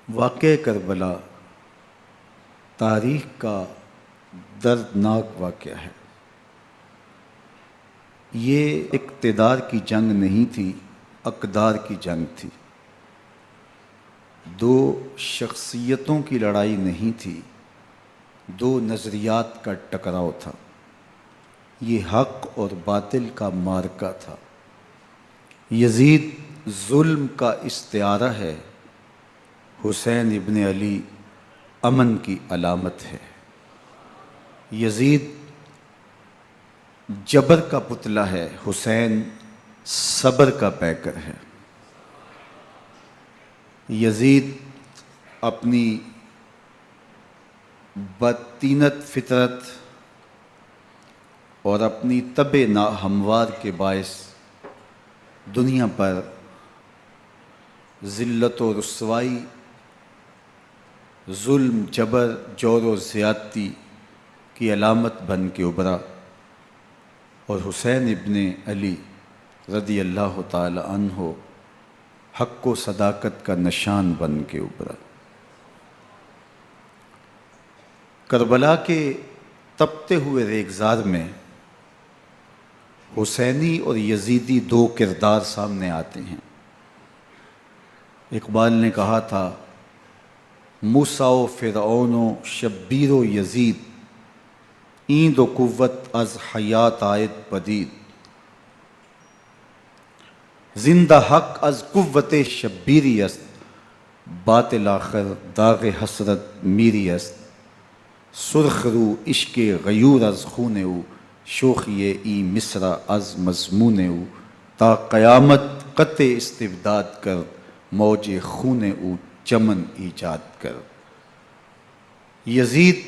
واقعہ کربلا تاریخ کا دردناک واقعہ ہے۔ یہ اقتدار کی جنگ نہیں تھی، اقدار کی جنگ تھی۔ دو شخصیتوں کی لڑائی نہیں تھی، دو نظریات کا ٹکراؤ تھا۔ یہ حق اور باطل کا معرکہ تھا۔ یزید ظلم کا استعارہ ہے، حسین ابن علی امن کی علامت ہے۔ یزید جبر کا پتلا ہے، حسین صبر کا پیکر ہے۔ یزید اپنی بدطینت فطرت اور اپنی طبع ناہموار کے باعث دنیا پر ذلت و رسوائی، ظلم، جبر، جور و زیادتی کی علامت بن کے ابھرا، اور حسین ابن علی رضی اللہ تعالی عنہ حق و صداقت کا نشان بن کے ابھرا۔ کربلا کے تپتے ہوئے ریگزار میں حسینی اور یزیدی دو کردار سامنے آتے ہیں۔ اقبال نے کہا تھا، موسیٰ و فرعون و شبیر و یزید، ایند و قوت از حیات آید پدید، زندہ حق از قوت شبیری است، باطل آخر داغ حسرت میری است، سرخ رو عشق غیور از خون او، شوخی ای مصرع از مضمون او، تا قیامت قطع استبداد کر، موج خون او چمن ایجاد کر۔ یزید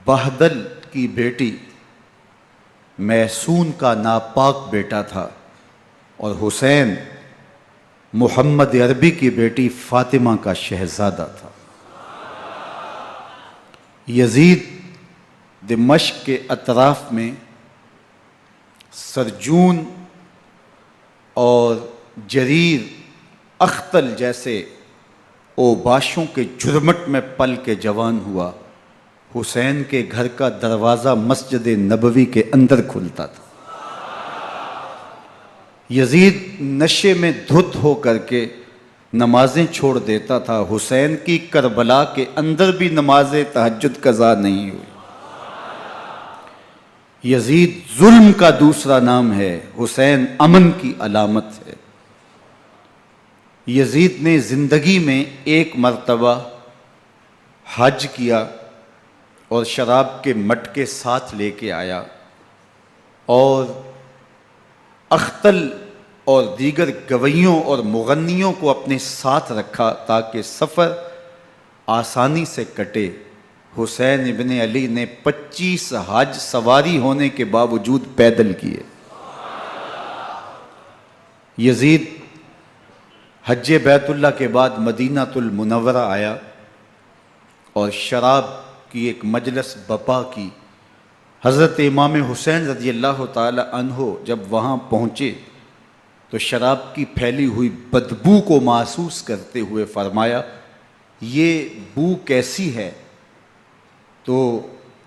بہدل کی بیٹی محسون کا ناپاک بیٹا تھا، اور حسین محمد عربی کی بیٹی فاطمہ کا شہزادہ تھا۔ یزید دمشق کے اطراف میں سرجون اور جریر، اختل جیسے اوباشوں کے جھرمٹ میں پل کے جوان ہوا۔ حسین کے گھر کا دروازہ مسجد نبوی کے اندر کھلتا تھا۔ یزید نشے میں دھت ہو کر کے نمازیں چھوڑ دیتا تھا۔ حسین کی کربلا کے اندر بھی نماز تہجد قضا نہیں ہوئی۔ یزید ظلم کا دوسرا نام ہے، حسین امن کی علامت ہے۔ یزید نے زندگی میں ایک مرتبہ حج کیا اور شراب کے مٹکے ساتھ لے کے آیا، اور اختل اور دیگر گویوں اور مغنیوں کو اپنے ساتھ رکھا تاکہ سفر آسانی سے کٹے۔ حسین ابن علی نے 25 حج سواری ہونے کے باوجود پیدل کیے۔ یزید حج بیت اللہ کے بعد مدینہ المنورہ آیا اور شراب کی ایک مجلس بپا کی۔ حضرت امام حسین رضی اللہ تعالی عنہ جب وہاں پہنچے تو شراب کی پھیلی ہوئی بدبو کو محسوس کرتے ہوئے فرمایا، یہ بو کیسی ہے؟ تو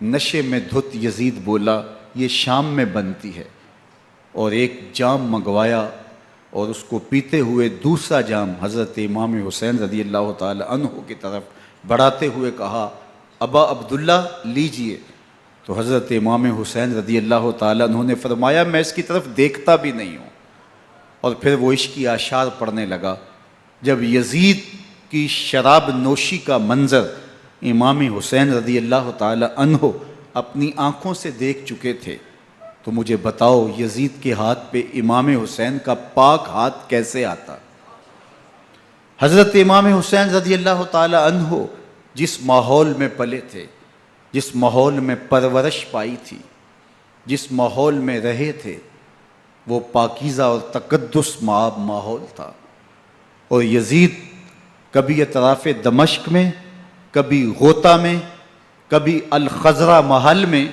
نشے میں دھت یزید بولا، یہ شام میں بنتی ہے، اور ایک جام منگوایا اور اس کو پیتے ہوئے دوسرا جام حضرت امام حسین رضی اللہ تعالی عنہ کی طرف بڑھاتے ہوئے کہا، ابا عبداللہ لیجئے۔ تو حضرت امام حسین رضی اللہ تعالی عنہ نے فرمایا، میں اس کی طرف دیکھتا بھی نہیں ہوں، اور پھر وہ عشقی اشعار پڑھنے لگا۔ جب یزید کی شراب نوشی کا منظر امام حسین رضی اللہ تعالی عنہ اپنی آنکھوں سے دیکھ چکے تھے، تو مجھے بتاؤ یزید کے ہاتھ پہ امام حسین کا پاک ہاتھ کیسے آتا؟ حضرت امام حسین رضی اللہ تعالی عنہ جس ماحول میں پلے تھے، جس ماحول میں پرورش پائی تھی، جس ماحول میں رہے تھے، وہ پاکیزہ اور تقدس مآب ماحول تھا۔ اور یزید کبھی اطراف دمشق میں، کبھی غوطہ میں، کبھی الخضرہ محل میں،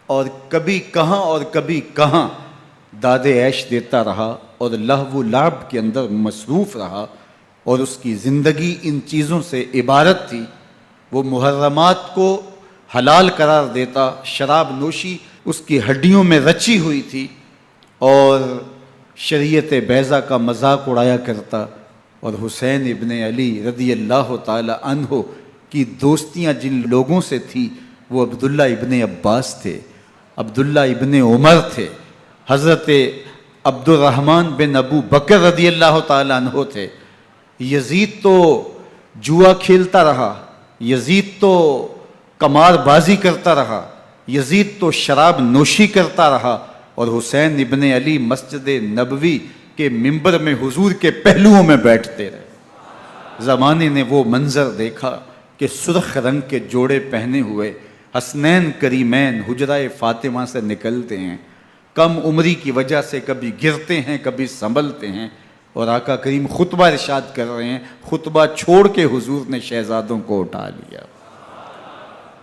اور کبھی کہاں اور کبھی کہاں داد عیش دیتا رہا اور لہو و لعب کے اندر مصروف رہا، اور اس کی زندگی ان چیزوں سے عبارت تھی۔ وہ محرمات کو حلال قرار دیتا، شراب نوشی اس کی ہڈیوں میں رچی ہوئی تھی، اور شریعت بیضا کا مذاق اڑایا کرتا۔ اور حسین ابن علی رضی اللہ تعالی عنہ کی دوستیاں جن لوگوں سے تھی وہ عبداللہ ابن عباس تھے، عبداللہ ابن عمر تھے، حضرت عبد الرحمن بن ابو بکر رضی اللہ تعالی عنہ تھے۔ یزید تو جوا کھیلتا رہا، یزید تو قمار بازی کرتا رہا، یزید تو شراب نوشی کرتا رہا، اور حسین ابن علی مسجد نبوی کے ممبر میں حضور کے پہلوؤں میں بیٹھتے رہے۔ زمانے نے وہ منظر دیکھا کہ سرخ رنگ کے جوڑے پہنے ہوئے حسنین کریمین حجرہ فاطمہ سے نکلتے ہیں، کم عمری کی وجہ سے کبھی گرتے ہیں کبھی سنبھلتے ہیں، اور آقا کریم خطبہ ارشاد کر رہے ہیں، خطبہ چھوڑ کے حضور نے شہزادوں کو اٹھا لیا۔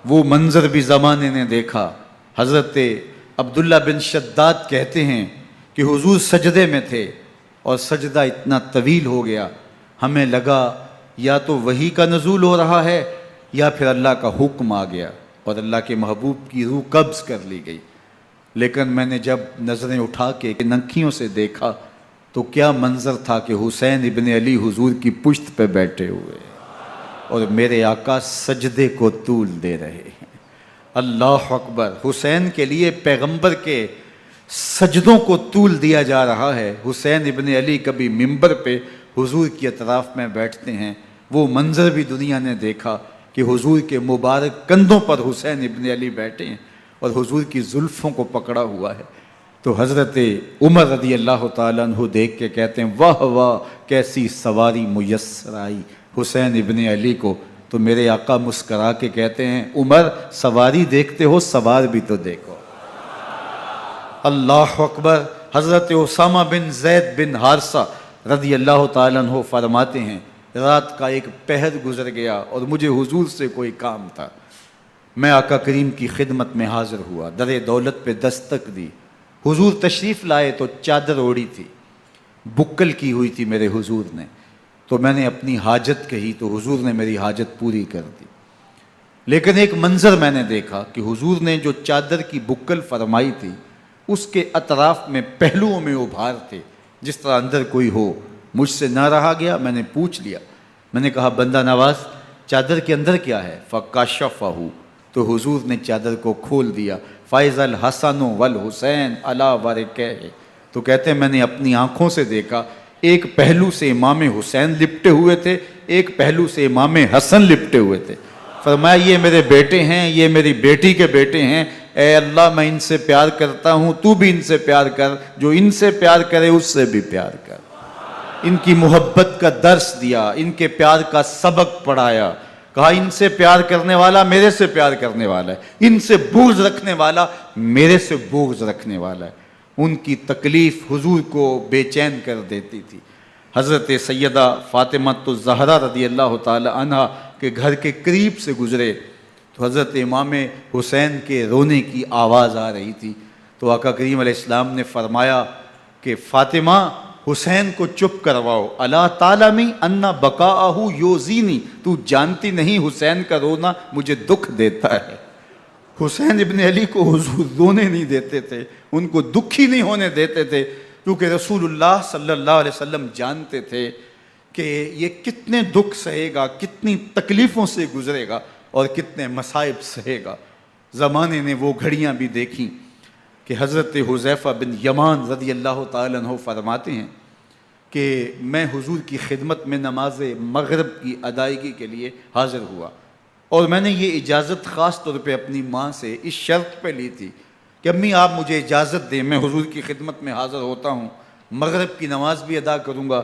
وہ منظر بھی زمانے نے دیکھا۔ حضرت عبداللہ بن شداد کہتے ہیں کہ حضور سجدے میں تھے اور سجدہ اتنا طویل ہو گیا، ہمیں لگا یا تو وحی کا نزول ہو رہا ہے یا پھر اللہ کا حکم آ گیا اور اللہ کے محبوب کی روح قبض کر لی گئی۔ لیکن میں نے جب نظریں اٹھا کے ننکیوں سے دیکھا تو کیا منظر تھا کہ حسین ابن علی حضور کی پشت پہ بیٹھے ہوئے اور میرے آقا سجدے کو طول دے رہے ہیں۔ اللہ اکبر! حسین کے لیے پیغمبر کے سجدوں کو طول دیا جا رہا ہے۔ حسین ابن علی کبھی ممبر پہ حضور کی اطراف میں بیٹھتے ہیں، وہ منظر بھی دنیا نے دیکھا کہ حضور کے مبارک کندھوں پر حسین ابن علی بیٹھے ہیں اور حضور کی زلفوں کو پکڑا ہوا ہے۔ تو حضرت عمر رضی اللہ تعالیٰ عنہ دیکھ کے کہتے ہیں واہ واہ کیسی سواری میسر آئی حسین ابن علی کو۔ تو میرے آقا مسکرا کے کہتے ہیں عمر سواری دیکھتے ہو سوار بھی تو دیکھو۔ اللہ اکبر! حضرت اسامہ بن زید بن حارثہ رضی اللہ تعالیٰ عنہ فرماتے ہیں رات کا ایک پہر گزر گیا اور مجھے حضور سے کوئی کام تھا، میں آقا کریم کی خدمت میں حاضر ہوا، در دولت پہ دستک دی، حضور تشریف لائے تو چادر اوڑی تھی، بکل کی ہوئی تھی میرے حضور نے، تو میں نے اپنی حاجت کہی تو حضور نے میری حاجت پوری کر دی۔ لیکن ایک منظر میں نے دیکھا کہ حضور نے جو چادر کی بکل فرمائی تھی اس کے اطراف میں پہلوؤں میں ابھار تھے جس طرح اندر کوئی ہو۔ مجھ سے نہ رہا گیا، میں نے پوچھ لیا، میں نے کہا بندہ نواز چادر کے اندر کیا ہے؟ فَكَشَفَهُ، تو حضور نے چادر کو کھول دیا۔ فَإِذَا الْحَسَنُ وَالْحُسَيْنُ عَلَىٰ وَرِكَيْهِ، تو کہتے ہیں میں نے اپنی آنکھوں سے دیکھا ایک پہلو سے امام حسین لپٹے ہوئے تھے، ایک پہلو سے امام حسن لپٹے ہوئے تھے۔ فرمایا یہ میرے بیٹے ہیں، یہ میری بیٹی کے بیٹے ہیں، اے اللہ میں ان سے پیار کرتا ہوں، تو بھی ان سے پیار کر، جو ان سے پیار کرے اس سے بھی پیار کر۔ ان کی محبت کا درس دیا، ان کے پیار کا سبق پڑھایا، کہا ان سے پیار کرنے والا میرے سے پیار کرنے والا ہے، ان سے بغض رکھنے والا میرے سے بغض رکھنے والا ہے۔ ان کی تکلیف حضور کو بے چین کر دیتی تھی۔ حضرت سیدہ فاطمہ الزہرا رضی اللہ تعالی عنہ کے گھر کے قریب سے گزرے تو حضرت امام حسین کے رونے کی آواز آ رہی تھی، تو آقا کریم علیہ السلام نے فرمایا کہ فاطمہ حسین کو چپ کرواؤ، الا تعلمی ان بقاءہ یوزینی، تو جانتی نہیں حسین کا رونا مجھے دکھ دیتا ہے۔ حسین ابن علی کو حضور رونے نہیں دیتے تھے، ان کو دکھی نہیں ہونے دیتے تھے، کیونکہ رسول اللہ صلی اللہ علیہ وسلم جانتے تھے کہ یہ کتنے دکھ سہے گا، کتنی تکلیفوں سے گزرے گا اور کتنے مصائب سہے گا۔ زمانے نے وہ گھڑیاں بھی دیکھیں کہ حضرت حذیفہ بن یمان رضی اللہ تعالیٰ عنہ فرماتے ہیں کہ میں حضور کی خدمت میں نماز مغرب کی ادائیگی کے لیے حاضر ہوا، اور میں نے یہ اجازت خاص طور پہ اپنی ماں سے اس شرط پہ لی تھی کہ امی آپ مجھے اجازت دیں، میں حضور کی خدمت میں حاضر ہوتا ہوں، مغرب کی نماز بھی ادا کروں گا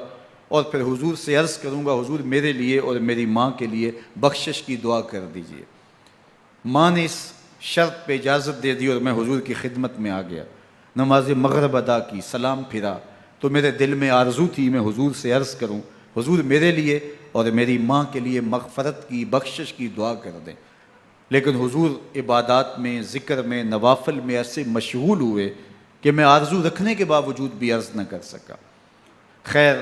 اور پھر حضور سے عرض کروں گا حضور میرے لیے اور میری ماں کے لیے بخشش کی دعا کر دیجئے۔ ماں نے اس شرط پہ اجازت دے دی اور میں حضور کی خدمت میں آ گیا، نماز مغرب ادا کی، سلام پھرا تو میرے دل میں آرزو تھی میں حضور سے عرض کروں حضور میرے لیے اور میری ماں کے لیے مغفرت کی بخشش کی دعا کر دیں، لیکن حضور عبادات میں ذکر میں نوافل میں ایسے مشغول ہوئے کہ میں آرزو رکھنے کے باوجود بھی عرض نہ کر سکا۔ خیر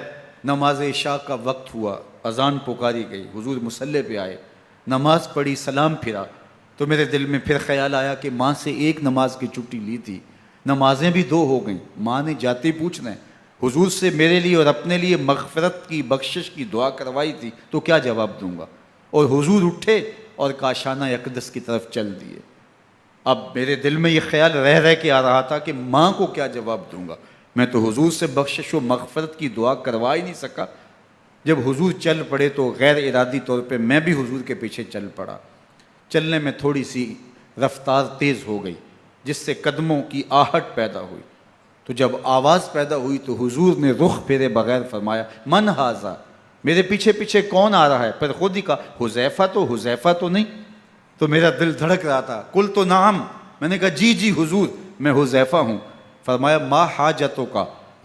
نماز عشاء کا وقت ہوا، اذان پکاری گئی، حضور مصلی پہ آئے، نماز پڑھی، سلام پھرا، تو میرے دل میں پھر خیال آیا کہ ماں سے ایک نماز کی چھٹی لی تھی، نمازیں بھی 2 ہو گئیں، ماں نے جاتے پوچھنا ہے حضور سے میرے لیے اور اپنے لیے مغفرت کی، بخشش کی دعا کروائی تھی، تو کیا جواب دوں گا؟ اور حضور اٹھے اور کاشانہ اقدس کی طرف چل دیے۔ اب میرے دل میں یہ خیال رہ کے آ رہا تھا کہ ماں کو کیا جواب دوں گا، میں تو حضور سے بخشش و مغفرت کی دعا کروا ہی نہیں سکا۔ جب حضور چل پڑے تو غیر ارادی طور پہ میں بھی حضور کے پیچھے چل پڑا۔ چلنے میں تھوڑی سی رفتار تیز ہو گئی جس سے قدموں کی آہٹ پیدا ہوئی، تو جب آواز پیدا ہوئی تو حضور نے رخ پھیرے بغیر فرمایا من ھذا، میرے پیچھے پیچھے کون آ رہا ہے؟ پھر خود ہی کہا حذیفہ تو نہیں؟ تو میرا دل دھڑک رہا تھا، قلت نعم، میں نے کہا جی حضور میں حذیفہ ہوں۔ فرمایا ما حاجتک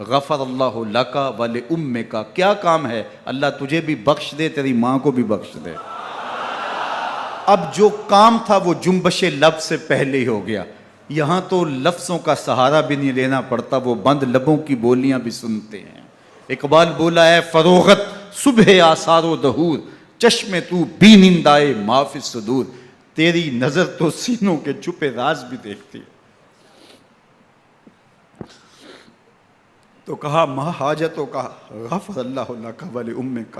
غفر اللہ لک ولامک، کیا کام ہے؟ اللہ تجھے بھی بخش دے، تیری ماں کو بھی بخش دے۔ اب جو کام تھا وہ جنبش لب سے پہلے ہی ہو گیا، یہاں تو لفظوں کا سہارا بھی نہیں لینا پڑتا، وہ بند لبوں کی بولیاں بھی سنتے ہیں۔ اقبال بولا ہے فروغت صبح آثار و دہور، چشم تو بی نندائے ما فی الصدور، تیری نظر تو سینوں کے چھپے راز بھی دیکھتی ہے۔ تو کہا ما حاجتوں کا غفر اللہ لک ولامک،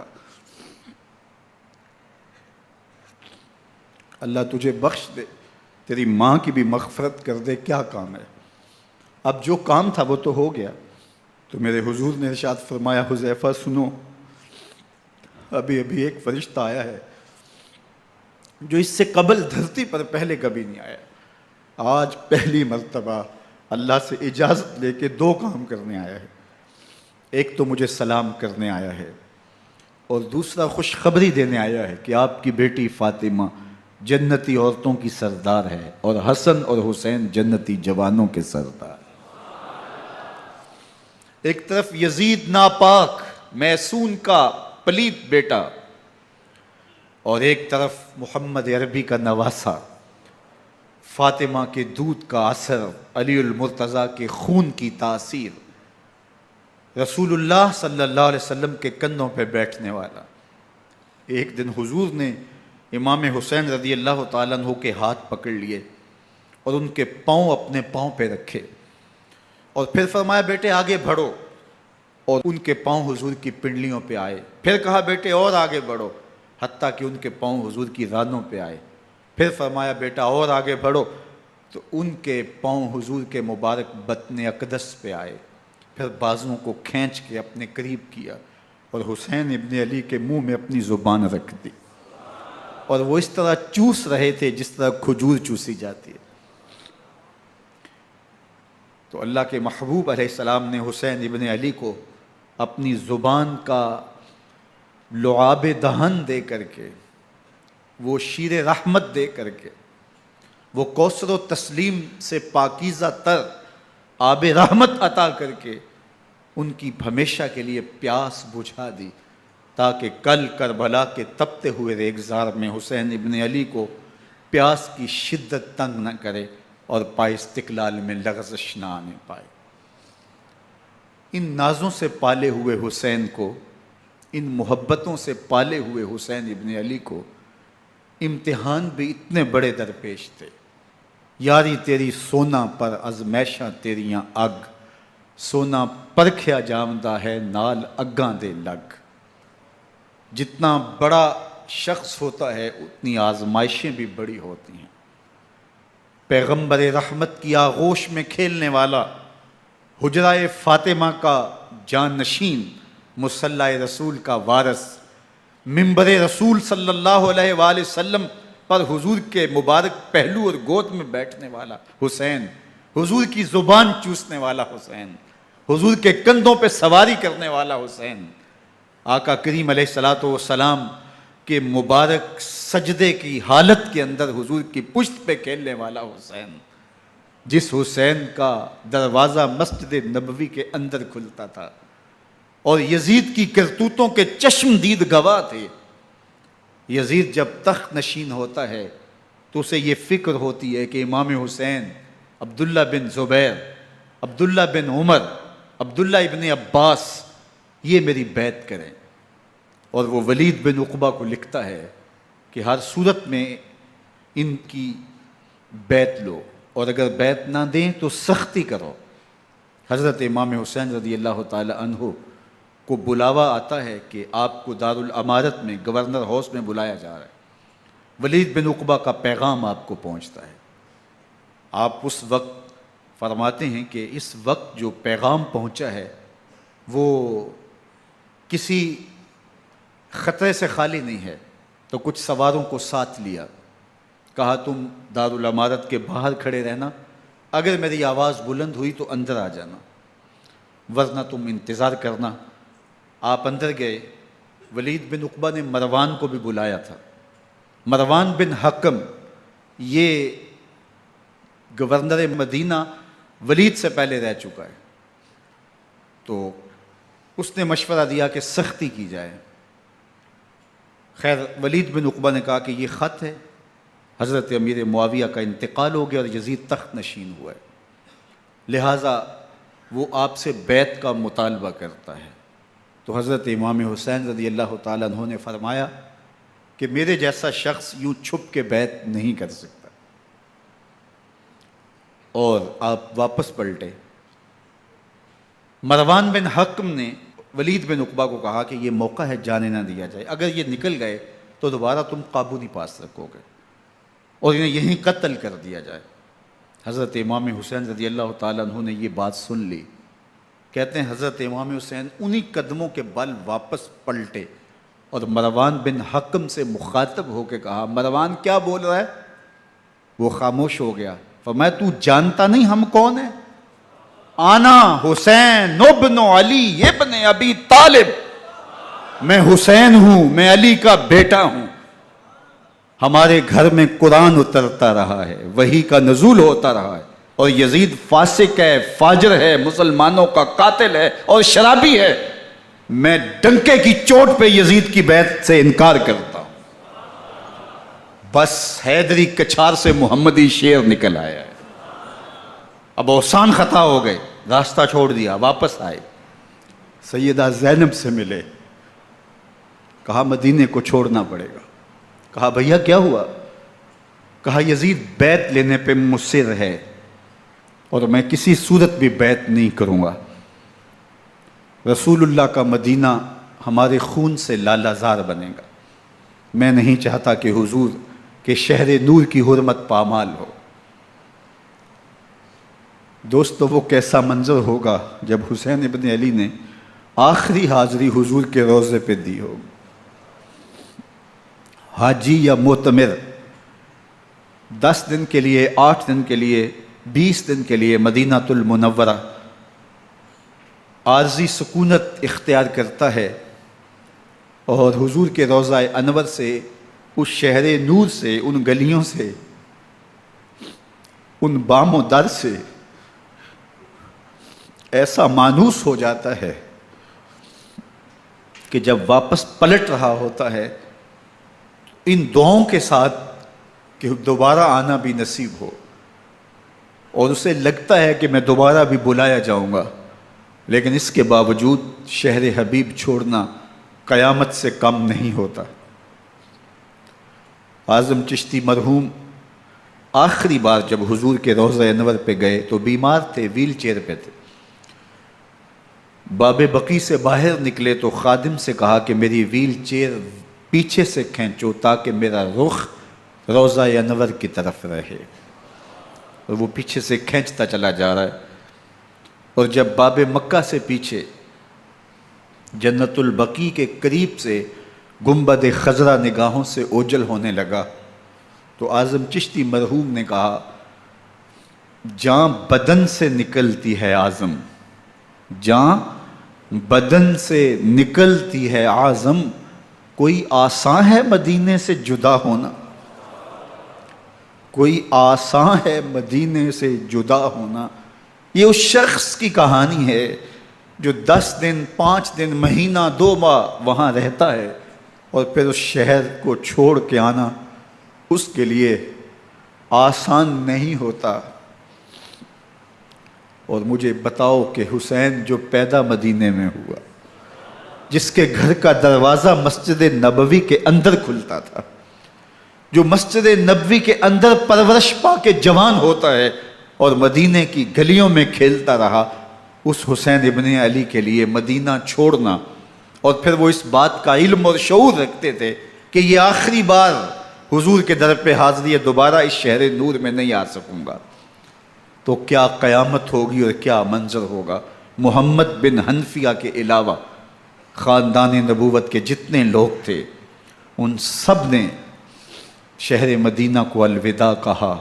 اللہ تجھے بخش دے، تیری ماں کی بھی مغفرت کر دے، کیا کام ہے؟ اب جو کام تھا وہ تو ہو گیا۔ تو میرے حضور نے ارشاد فرمایا حذیفہ سنو، ابھی ایک فرشتہ آیا ہے جو اس سے قبل دھرتی پر پہلے کبھی نہیں آیا، آج پہلی مرتبہ اللہ سے اجازت لے کے 2 کام کرنے آیا ہے، ایک تو مجھے سلام کرنے آیا ہے اور دوسرا خوشخبری دینے آیا ہے کہ آپ کی بیٹی فاطمہ جنتی عورتوں کی سردار ہے اور حسن اور حسین جنتی جوانوں کے سردار۔ ایک طرف یزید ناپاک میسون کا پلیت بیٹا، اور ایک طرف محمد عربی کا نواسا، فاطمہ کے دودھ کا اثر، علی المرتضیٰ کے خون کی تاثیر، رسول اللہ صلی اللہ علیہ وسلم کے کندھوں پہ بیٹھنے والا۔ ایک دن حضور نے امام حسین رضی اللہ تعالیٰ عنہ کے ہاتھ پکڑ لیے اور ان کے پاؤں اپنے پاؤں پہ رکھے اور پھر فرمایا بیٹے آگے بڑھو، اور ان کے پاؤں حضور کی پنڈلیوں پہ آئے، پھر کہا بیٹے اور آگے بڑھو، حتیٰ کہ ان کے پاؤں حضور کی رانوں پہ آئے، پھر فرمایا بیٹا اور آگے بڑھو، تو ان کے پاؤں حضور کے مبارک بطن اقدس پہ آئے، پھر بازوؤں کو کھینچ کے اپنے قریب کیا اور حسین ابن علی کے منہ میں اپنی زبان رکھ دی، اور وہ اس طرح چوس رہے تھے جس طرح کھجور چوسی جاتی ہے۔ تو اللہ کے محبوب علیہ السلام نے حسین ابن علی کو اپنی زبان کا لعاب دہن دے کر کے، وہ شیر رحمت دے کر کے، وہ کوثر و تسلیم سے پاکیزہ تر آب رحمت عطا کر کے ان کی ہمیشہ کے لیے پیاس بجھا دی، تاکہ کل کربلا کے تپتے ہوئے ریگزار میں حسین ابن علی کو پیاس کی شدت تنگ نہ کرے اور پائے استقلال میں لغزش نہ آنے پائے۔ ان نازوں سے پالے ہوئے حسین کو، ان محبتوں سے پالے ہوئے حسین ابن علی کو امتحان بھی اتنے بڑے درپیش تھے۔ یاری تیری سونا پر ازمیشاں تیریاں اگ، سونا پرکھیا جامدہ ہے نال اگاں دے لگ۔ جتنا بڑا شخص ہوتا ہے اتنی آزمائشیں بھی بڑی ہوتی ہیں۔ پیغمبر رحمت کی آغوش میں کھیلنے والا، حجرہ فاطمہ کا جانشین، مصلی رسول کا وارث، منبر رسول صلی اللہ علیہ وآلہ وسلم پر حضور کے مبارک پہلو اور گود میں بیٹھنے والا حسین، حضور کی زبان چوسنے والا حسین، حضور کے کندھوں پہ سواری کرنے والا حسین، آقا کریم علیہ الصلوۃ والسلام کے مبارک سجدے کی حالت کے اندر حضور کی پشت پہ کھیلنے والا حسین، جس حسین کا دروازہ مسجد نبوی کے اندر کھلتا تھا اور یزید کی کرتوتوں کے چشم دید گواہ تھے۔ یزید جب تخت نشین ہوتا ہے تو اسے یہ فکر ہوتی ہے کہ امام حسین، عبداللہ بن زبیر، عبداللہ بن عمر، عبداللہ ابن عباس یہ میری بیعت کریں۔ اور وہ ولید بن عقبہ کو لکھتا ہے کہ ہر صورت میں ان کی بیعت لو، اور اگر بیعت نہ دیں تو سختی کرو۔ حضرت امام حسین رضی اللہ تعالی عنہ کو بلاوا آتا ہے کہ آپ کو دارالامارت میں گورنر ہاؤس میں بلایا جا رہا ہے، ولید بن عقبہ کا پیغام آپ کو پہنچتا ہے۔ آپ اس وقت فرماتے ہیں کہ اس وقت جو پیغام پہنچا ہے وہ کسی خطرے سے خالی نہیں ہے، تو کچھ سواروں کو ساتھ لیا، کہا تم دارالامارت کے باہر کھڑے رہنا، اگر میری آواز بلند ہوئی تو اندر آ جانا، ورنہ تم انتظار کرنا۔ آپ اندر گئے۔ ولید بن عقبہ نے مروان کو بھی بلایا تھا۔ مروان بن حکم یہ گورنر مدینہ ولید سے پہلے رہ چکا ہے، تو اس نے مشورہ دیا کہ سختی کی جائے۔ خیر ولید بن عقبہ نے کہا کہ یہ خط ہے، حضرت امیر معاویہ کا انتقال ہو گیا اور یزید تخت نشین ہوا ہے، لہٰذا وہ آپ سے بیعت کا مطالبہ کرتا ہے۔ تو حضرت امام حسین رضی اللہ تعالیٰ عنہ نے فرمایا کہ میرے جیسا شخص یوں چھپ کے بیعت نہیں کر سکتا، اور آپ واپس پلٹے۔ مروان بن حکم نے ولید بن عقبہ کو کہا کہ یہ موقع ہے، جانے نہ دیا جائے، اگر یہ نکل گئے تو دوبارہ تم قابو نہیں پا سکو گے، اور انہیں یہیں قتل کر دیا جائے۔ حضرت امام حسین رضی اللہ تعالیٰ عنہ نے یہ بات سن لی۔ کہتے ہیں حضرت امام حسین انہی قدموں کے بل واپس پلٹے اور مروان بن حکم سے مخاطب ہو کے کہا، مروان کیا بول رہا ہے؟ وہ خاموش ہو گیا۔ فرمایا تو جانتا نہیں ہم کون ہیں؟ آنا حسین ابن علی ابن ابی طالب، میں حسین ہوں، میں علی کا بیٹا ہوں، ہمارے گھر میں قرآن اترتا رہا ہے، وحی کا نزول ہوتا رہا ہے، اور یزید فاسق ہے، فاجر ہے، مسلمانوں کا قاتل ہے اور شرابی ہے، میں ڈنکے کی چوٹ پہ یزید کی بیعت سے انکار کرتا ہوں۔ بس حیدری کچھار سے محمدی شیر نکل آیا ہے۔ اب اوسان خطا ہو گئے، راستہ چھوڑ دیا، واپس آئے، سیدہ زینب سے ملے، کہا مدینے کو چھوڑنا پڑے گا۔ کہا بھیا کیا ہوا؟ کہا یزید بیعت لینے پہ مصر ہے اور میں کسی صورت بھی بیعت نہیں کروں گا۔ رسول اللہ کا مدینہ ہمارے خون سے لالا زار بنے گا، میں نہیں چاہتا کہ حضور کے شہر نور کی حرمت پامال ہو۔ دوستو وہ کیسا منظر ہوگا جب حسین ابن علی نے آخری حاضری حضور کے روضے پہ دی ہوگی۔ حاجی یا معتمر 10 دن کے لیے، 8 دن کے لیے، 20 دن کے لیے مدینہ المنورہ عارضی سکونت اختیار کرتا ہے، اور حضور کے روضہ انور سے، اس شہر نور سے، ان گلیوں سے، ان بام و در سے ایسا مانوس ہو جاتا ہے کہ جب واپس پلٹ رہا ہوتا ہے ان دعاؤں کے ساتھ کہ دوبارہ آنا بھی نصیب ہو، اور اسے لگتا ہے کہ میں دوبارہ بھی بلایا جاؤں گا، لیکن اس کے باوجود شہر حبیب چھوڑنا قیامت سے کم نہیں ہوتا۔ اعظم چشتی مرحوم آخری بار جب حضور کے روضہ انور پہ گئے تو بیمار تھے، ویل چیئر پہ تھے۔ باب بقی سے باہر نکلے تو خادم سے کہا کہ میری ویل چیئر پیچھے سے کھینچو تاکہ میرا رخ روضہ انور کی طرف رہے، اور وہ پیچھے سے کھینچتا چلا جا رہا ہے، اور جب باب مکہ سے پیچھے جنت البقیع کے قریب سے گنبد خضرا نگاہوں سے اوجل ہونے لگا تو اعظم چشتی مرحوم نے کہا، جان بدن سے نکلتی ہے اعظم، جان بدن سے نکلتی ہے اعظم، کوئی آسان ہے مدینے سے جدا ہونا، کوئی آسان ہے مدینے سے جدا ہونا۔ یہ اس شخص کی کہانی ہے جو 10 دن، 5 دن، مہینہ، 2 ماہ وہاں رہتا ہے، اور پھر اس شہر کو چھوڑ کے آنا اس کے لیے آسان نہیں ہوتا۔ اور مجھے بتاؤ کہ حسین جو پیدا مدینے میں ہوا، جس کے گھر کا دروازہ مسجد نبوی کے اندر کھلتا تھا، جو مسجد نبوی کے اندر پرورش پا کے جوان ہوتا ہے اور مدینے کی گلیوں میں کھیلتا رہا، اس حسین ابن علی کے لیے مدینہ چھوڑنا، اور پھر وہ اس بات کا علم اور شعور رکھتے تھے کہ یہ آخری بار حضور کے در پہ حاضری ہے، دوبارہ اس شہر نور میں نہیں آ سکوں گا، تو کیا قیامت ہوگی اور کیا منظر ہوگا۔ محمد بن حنفیہ کے علاوہ خاندان نبوت کے جتنے لوگ تھے ان سب نے شہر مدینہ کو الوداع کہا،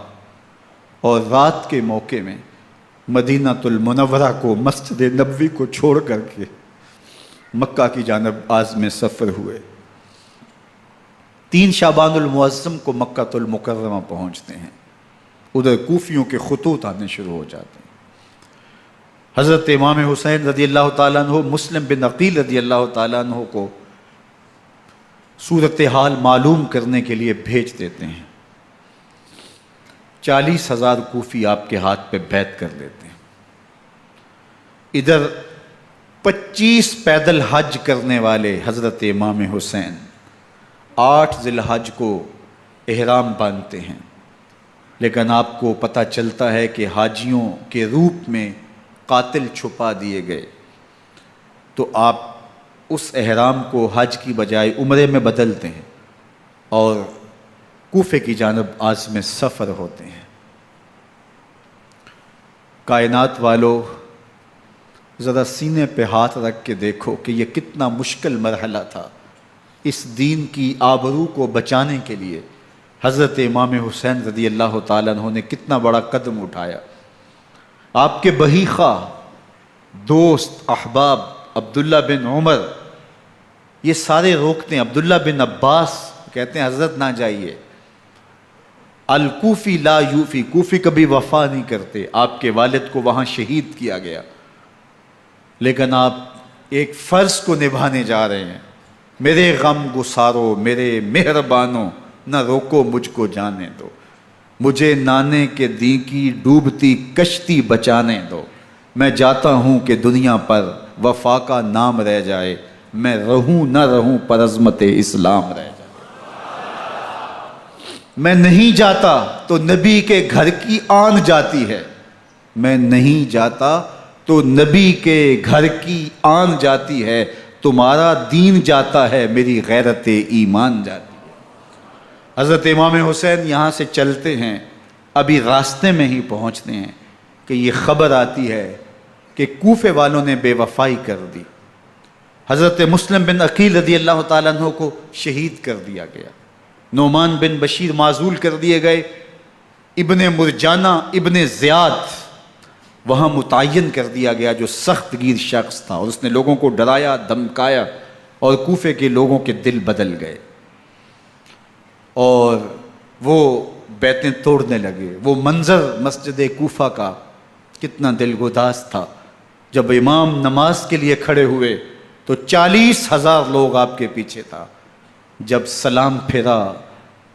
اور رات کے موقع میں مدینہ المنورہ کو، مسجد نبوی کو چھوڑ کر کے مکہ کی جانب عازم سفر ہوئے۔ 3 شعبان المعظم کو مکہ المکرمہ پہنچتے ہیں، ادھر کوفیوں کے خطوط آنے شروع ہو جاتے ہیں۔ حضرت امام حسین رضی اللہ تعالیٰ عنہ مسلم بن عقیل رضی اللہ تعالیٰ عنہ کو صورتحال معلوم کرنے کے لیے بھیج دیتے ہیں۔ 40,000 کوفی آپ کے ہاتھ پہ بیعت کر لیتے ہیں۔ ادھر 25 پیدل حج کرنے والے حضرت امام حسین 8 ذی الحج کو احرام باندھتے ہیں، لیکن آپ کو پتہ چلتا ہے کہ حاجیوں کے روپ میں قاتل چھپا دیے گئے، تو آپ اس احرام کو حج کی بجائے عمرے میں بدلتے ہیں اور کوفے کی جانب عازم سفر ہوتے ہیں۔ کائنات والو، ذرا سینے پہ ہاتھ رکھ کے دیکھو کہ یہ کتنا مشکل مرحلہ تھا۔ اس دین کی آبرو کو بچانے کے لیے حضرت امام حسین رضی اللہ تعالیٰ عنہ نے کتنا بڑا قدم اٹھایا۔ آپ کے بہی خواہ، دوست، احباب عبداللہ بن عمر یہ سارے روکتے ہیں، عبداللہ بن عباس کہتے ہیں حضرت نہ جائیے، الکوفی لا یوفی، کوفی کبھی وفا نہیں کرتے، آپ کے والد کو وہاں شہید کیا گیا، لیکن آپ ایک فرض کو نبھانے جا رہے ہیں۔ میرے غم گسارو، میرے مہربانوں، نہ روکو مجھ کو جانے دو، مجھے نانے کے دی کی ڈوبتی کشتی بچانے دو، میں جاتا ہوں کہ دنیا پر وفا کا نام رہ جائے، میں رہوں نہ رہوں پر عظمت اسلام رہ جائے۔ میں نہیں جاتا تو نبی کے گھر کی آن جاتی ہے، میں نہیں جاتا تو نبی کے گھر کی آن جاتی ہے، تمہارا دین جاتا ہے میری غیرت ایمان جاتی ہے۔ حضرت امام حسین یہاں سے چلتے ہیں، ابھی راستے میں ہی پہنچتے ہیں کہ یہ خبر آتی ہے کہ کوفے والوں نے بے وفائی کر دی، حضرت مسلم بن عقیل رضی اللہ تعالیٰ عنہ کو شہید کر دیا گیا، نعمان بن بشیر معزول کر دیے گئے، ابن مرجانہ ابن زیاد وہاں متعین کر دیا گیا جو سخت گیر شخص تھا، اور اس نے لوگوں کو ڈرایا دھمکایا اور کوفے کے لوگوں کے دل بدل گئے اور وہ بیتیں توڑنے لگے۔ وہ منظر مسجد کوفہ کا کتنا دلگداز تھا، جب امام نماز کے لیے کھڑے ہوئے تو 40,000 لوگ آپ کے پیچھے تھا، جب سلام پھیرا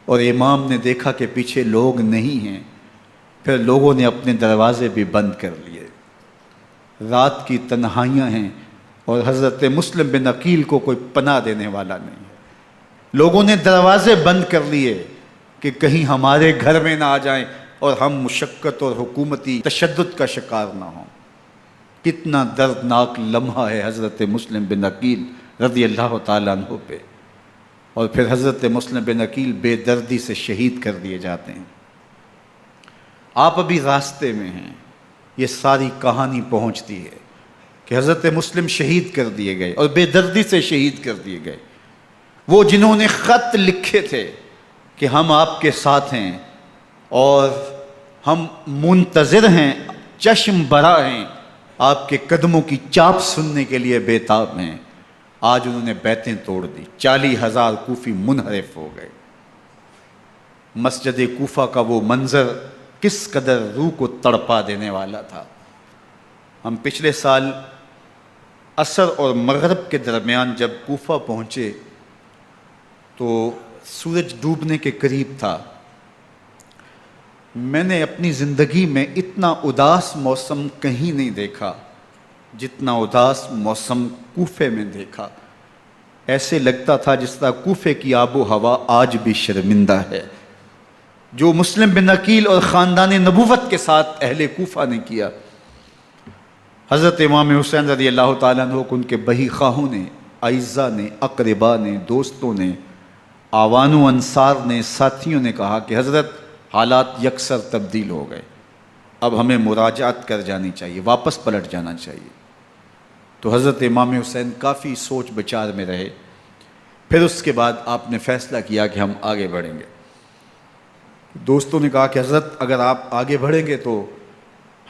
اور امام نے دیکھا کہ پیچھے لوگ نہیں ہیں، پھر لوگوں نے اپنے دروازے بھی بند کر لیے۔ رات کی تنہائیاں ہیں اور حضرت مسلم بن عقیل کو کوئی پناہ دینے والا نہیں ہے، لوگوں نے دروازے بند کر لیے کہ کہیں ہمارے گھر میں نہ آ جائیں اور ہم مشقت اور حکومتی تشدد کا شکار نہ ہوں۔ کتنا دردناک لمحہ ہے حضرت مسلم بن عقیل رضی اللہ تعالیٰ عنہ پہ، اور پھر حضرت مسلم بن عقیل بے دردی سے شہید کر دیے جاتے ہیں۔ آپ ابھی راستے میں ہیں، یہ ساری کہانی پہنچتی ہے کہ حضرت مسلم شہید کر دیے گئے اور بے دردی سے شہید کر دیے گئے۔ وہ جنہوں نے خط لکھے تھے کہ ہم آپ کے ساتھ ہیں اور ہم منتظر ہیں، چشم برا ہیں، آپ کے قدموں کی چاپ سننے کے لیے بےتاب ہیں، آج انہوں نے بیتیں توڑ دی، 40,000 کوفی منحرف ہو گئے۔ مسجد کوفہ کا وہ منظر کس قدر روح کو تڑپا دینے والا تھا۔ ہم پچھلے سال عصر اور مغرب کے درمیان جب کوفہ پہنچے تو سورج ڈوبنے کے قریب تھا۔ میں نے اپنی زندگی میں اتنا اداس موسم کہیں نہیں دیکھا جتنا اداس موسم کوفے میں دیکھا۔ ایسے لگتا تھا جس طرح کوفے کی آب و ہوا آج بھی شرمندہ ہے۔ جو مسلم بن عقیل اور خاندان نبوت کے ساتھ اہل کوفہ نے کیا، حضرت امام حسین رضی اللہ تعالیٰ عنہ کو ان کے بہی خواہوں نے، اعزاء نے، اقربا نے، دوستوں نے، آوان و انصار نے، ساتھیوں نے کہا کہ حضرت حالات یکسر تبدیل ہو گئے، اب ہمیں مراجعت کر جانی چاہیے، واپس پلٹ جانا چاہیے۔ تو حضرت امام حسین کافی سوچ بچار میں رہے، پھر اس کے بعد آپ نے فیصلہ کیا کہ ہم آگے بڑھیں گے۔ دوستوں نے کہا کہ حضرت اگر آپ آگے بڑھیں گے تو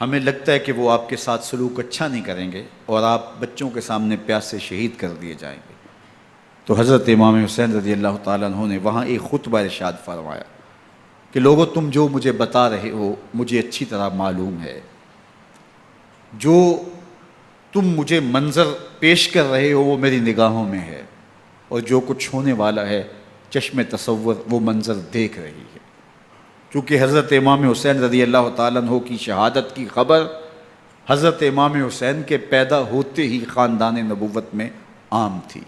ہمیں لگتا ہے کہ وہ آپ کے ساتھ سلوک اچھا نہیں کریں گے اور آپ بچوں کے سامنے پیاس سے شہید کر دیے جائیں گے۔ تو حضرت امام حسین رضی اللہ تعالیٰ عنہ نے وہاں ایک خطبہ ارشاد فرمایا کہ لوگو تم جو مجھے بتا رہے ہو مجھے اچھی طرح معلوم ہے، جو تم مجھے منظر پیش کر رہے ہو وہ میری نگاہوں میں ہے، اور جو کچھ ہونے والا ہے چشم تصور وہ منظر دیکھ رہی ہے۔ چونکہ حضرت امام حسین رضی اللہ تعالیٰ عنہ کی شہادت کی خبر حضرت امام حسین کے پیدا ہوتے ہی خاندان نبوت میں عام تھی۔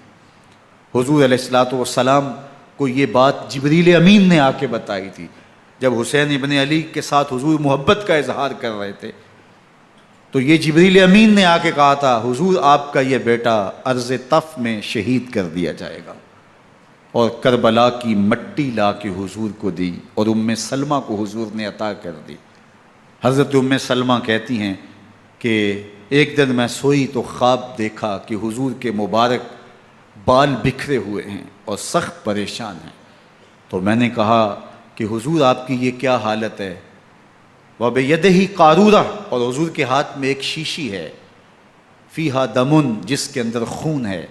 حضور علیہ الصلوۃ والسلام کو یہ بات جبریل امین نے آ کے بتائی تھی جب حسین ابن علی کے ساتھ حضور محبت کا اظہار کر رہے تھے، تو یہ جبریل امین نے آ کے کہا تھا حضور آپ کا یہ بیٹا ارض طف میں شہید کر دیا جائے گا، اور کربلا کی مٹی لا کے حضور کو دی اور ام سلمہ کو حضور نے عطا کر دی۔ حضرت ام سلمہ کہتی ہیں کہ ایک دن میں سوئی تو خواب دیکھا کہ حضور کے مبارک بال بکھرے ہوئے ہیں اور سخت پریشان ہیں، تو میں نے کہا کہ حضور آپ کی یہ کیا حالت ہے؟ وَبِيَدِهِ قَارُورَةٌ، اور حضور کے ہاتھ میں ایک شیشی ہے، فِيهَا دَمٌ، جس کے اندر خون ہے۔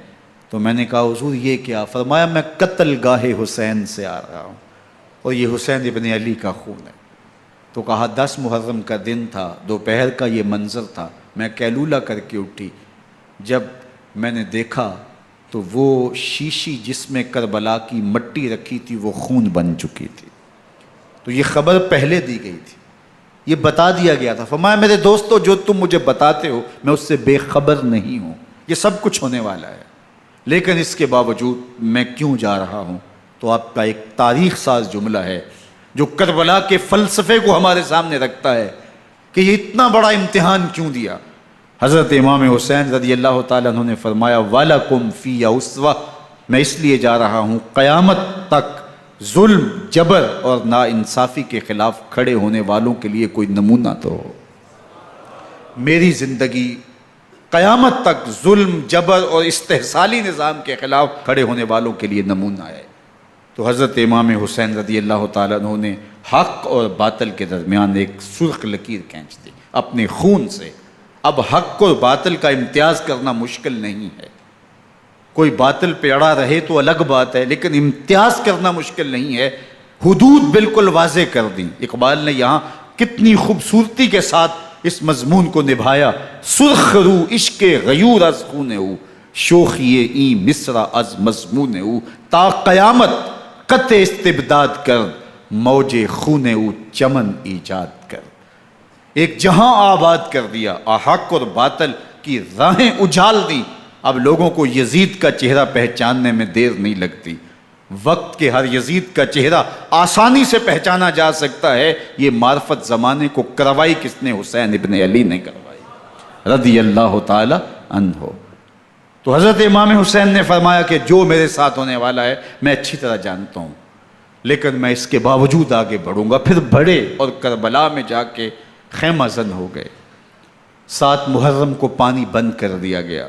تو میں نے کہا حضور یہ کیا؟ فرمایا میں قتل گاہ حسین سے آ رہا ہوں اور یہ حسین ابن علی کا خون ہے۔ تو کہا 10 محرم کا دن تھا، دوپہر کا یہ منظر تھا، میں کیلولہ کر کے اٹھی، جب میں نے دیکھا تو وہ شیشی جس میں کربلا کی مٹی رکھی تھی وہ خون بن چکی تھی۔ تو یہ خبر پہلے دی گئی تھی، یہ بتا دیا گیا تھا۔ فرمایا میرے دوستو جو تم مجھے بتاتے ہو میں اس سے بے خبر نہیں ہوں، یہ سب کچھ ہونے والا ہے، لیکن اس کے باوجود میں کیوں جا رہا ہوں؟ تو آپ کا ایک تاریخ ساز جملہ ہے جو کربلا کے فلسفے کو ہمارے سامنے رکھتا ہے کہ یہ اتنا بڑا امتحان کیوں دیا۔ حضرت امام حسین رضی اللہ تعالیٰ عنہ نے فرمایا وَلَكُمْ فِي أُسْوَةٌ، میں اس لیے جا رہا ہوں قیامت تک ظلم، جبر اور ناانصافی کے خلاف کھڑے ہونے والوں کے لیے کوئی نمونہ تو ہو۔ میری زندگی قیامت تک ظلم، جبر اور استحصالی نظام کے خلاف کھڑے ہونے والوں کے لیے نمونہ ہے۔ تو حضرت امام حسین رضی اللہ تعالیٰ عنہ نے حق اور باطل کے درمیان ایک سرخ لکیر کھینچ دی اپنے خون سے۔ اب حق اور باطل کا امتیاز کرنا مشکل نہیں ہے، کوئی باطل پہ اڑا رہے تو الگ بات ہے، لیکن امتیاز کرنا مشکل نہیں ہے۔ حدود بالکل واضح کر دیں۔ اقبال نے یہاں کتنی خوبصورتی کے ساتھ اس مضمون کو نبھایا۔ سرخ رو عشق غیور از خون او، شوخی این مصرع از مضمون او، تا قیامت قطع استبداد کر، موج خون او چمن ایجاد کر۔ ایک جہاں آباد کر دیا، حق اور باطل کی راہیں اجال دی۔ اب لوگوں کو یزید کا چہرہ پہچاننے میں دیر نہیں لگتی، وقت کے ہر یزید کا چہرہ آسانی سے پہچانا جا سکتا ہے۔ یہ معرفت زمانے کو کروائی کس نے؟ حسین ابن علی نے کروائی رضی اللہ تعالی عنہ۔ تو حضرت امام حسین نے فرمایا کہ جو میرے ساتھ ہونے والا ہے میں اچھی طرح جانتا ہوں، لیکن میں اس کے باوجود آگے بڑھوں گا۔ پھر بڑھے اور کربلا میں جا کے خیمہ زن ہو گئے۔ 7 محرم کو پانی بند کر دیا گیا،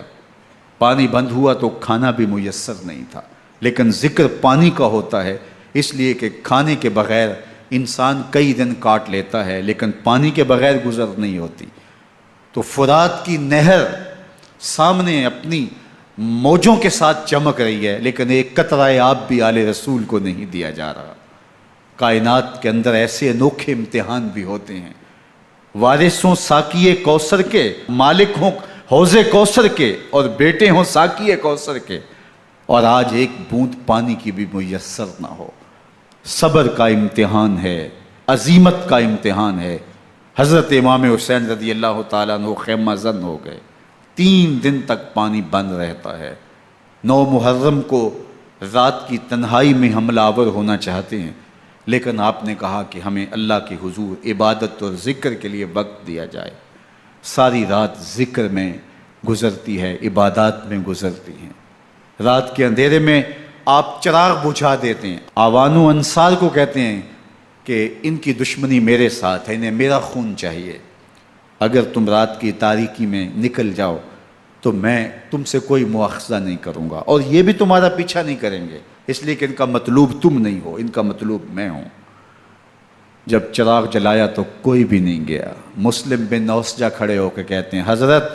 پانی بند ہوا تو کھانا بھی میسر نہیں تھا، لیکن ذکر پانی کا ہوتا ہے اس لیے کہ کھانے کے بغیر انسان کئی دن کاٹ لیتا ہے، لیکن پانی کے بغیر گزر نہیں ہوتی۔ تو فرات کی نہر سامنے اپنی موجوں کے ساتھ چمک رہی ہے، لیکن ایک قطرہ آب بھی آل رسول کو نہیں دیا جا رہا۔ کائنات کے اندر ایسے انوکھے امتحان بھی ہوتے ہیں۔ وارث ہوں ساقی کوثر کے، مالک ہوں حوض کوثر کے، اور بیٹے ہوں ساقی کوثر کے، اور آج ایک بوند پانی کی بھی میسر نہ ہو۔ صبر کا امتحان ہے، عزیمت کا امتحان ہے۔ حضرت امام حسین رضی اللہ تعالیٰ عنہ خیمہ زن ہو گئے۔ 3 دن تک پانی بند رہتا ہے، 9 محرم کو رات کی تنہائی میں حملہ آور ہونا چاہتے ہیں، لیکن آپ نے کہا کہ ہمیں اللہ کے حضور عبادت اور ذکر کے لیے وقت دیا جائے۔ ساری رات ذکر میں گزرتی ہے، عبادات میں گزرتی ہیں۔ رات کے اندھیرے میں آپ چراغ بجھا دیتے ہیں۔ آوان و انصار کو کہتے ہیں کہ ان کی دشمنی میرے ساتھ ہے، انہیں میرا خون چاہیے، اگر تم رات کی تاریکی میں نکل جاؤ تو میں تم سے کوئی مواخذہ نہیں کروں گا، اور یہ بھی تمہارا پیچھا نہیں کریں گے، اس لیے کہ ان کا مطلوب تم نہیں ہو، ان کا مطلوب میں ہوں۔ جب چراغ جلایا تو کوئی بھی نہیں گیا۔ مسلم بن اوسجہ کھڑے ہو کے کہتے ہیں حضرت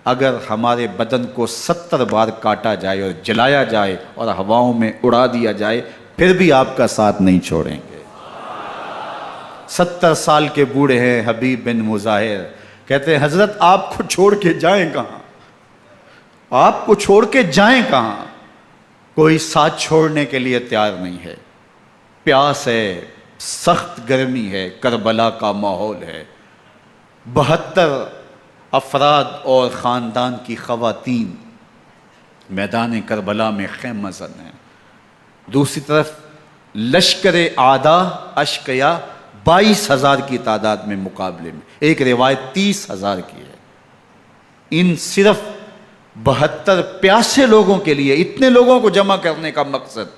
اگر ہمارے بدن کو 70 بار کاٹا جائے اور جلایا جائے اور ہواؤں میں اڑا دیا جائے پھر بھی آپ کا ساتھ نہیں چھوڑیں گے۔ 70 سال کے بوڑھے ہیں حبیب بن مظاہر، کہتے ہیں حضرت آپ کو چھوڑ کے جائیں کہاں، آپ کو چھوڑ کے جائیں کہاں؟ کوئی ساتھ چھوڑنے کے لیے تیار نہیں ہے۔ پیاس ہے، سخت گرمی ہے، کربلا کا ماحول ہے، 72 افراد اور خاندان کی خواتین میدان کربلا میں خیمہ زن ہیں۔ دوسری طرف لشکر اعداء اشقیا 22,000 کی تعداد میں مقابلے میں، ایک روایت 30,000 کی ہے۔ ان صرف 72 پیاسے لوگوں کے لیے اتنے لوگوں کو جمع کرنے کا مقصد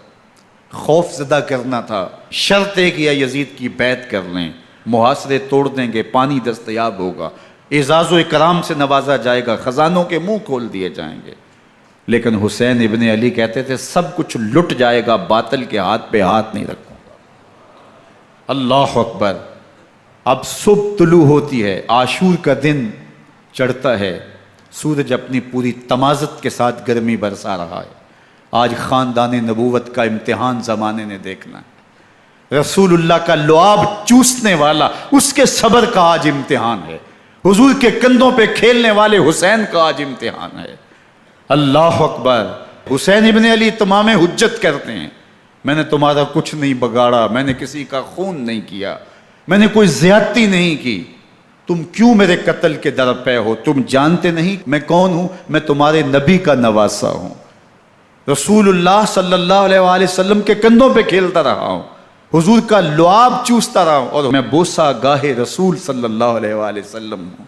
خوف زدہ کرنا تھا۔ شرط ہے کہ یزید کی بیعت کر لیں، محاصرے توڑ دیں گے، پانی دستیاب ہوگا، اعزاز و اکرام سے نوازا جائے گا، خزانوں کے منہ کھول دیے جائیں گے۔ لیکن حسین ابن علی کہتے تھے سب کچھ لٹ جائے گا، باطل کے ہاتھ پہ ہاتھ نہیں رکھوں گا۔ اللہ اکبر۔ اب صبح طلوع ہوتی ہے، عاشور کا دن چڑھتا ہے، سورج اپنی پوری تمازت کے ساتھ گرمی برسا رہا ہے۔ آج خاندان نبوت کا امتحان زمانے نے دیکھنا ہے۔ رسول اللہ کا لعاب چوسنے والا اس کے صبر کا آج امتحان ہے۔ حضور کے کندھوں پہ کھیلنے والے حسین کا آج امتحان ہے۔ اللہ اکبر۔ حسین ابن علی تمام حجت کرتے ہیں میں نے تمہارا کچھ نہیں بگاڑا، میں نے کسی کا خون نہیں کیا، میں نے کوئی زیادتی نہیں کی، تم کیوں میرے قتل کے در پہ ہو؟ تم جانتے نہیں میں کون ہوں؟ میں تمہارے نبی کا نواسا ہوں، رسول اللہ صلی اللہ علیہ وآلہ وسلم کے کندھوں پہ کھیلتا رہا ہوں، حضور کا لعاب چوستا رہا ہوں، اور میں بوسہ گاہ رسول صلی اللہ علیہ وآلہ وسلم ہوں۔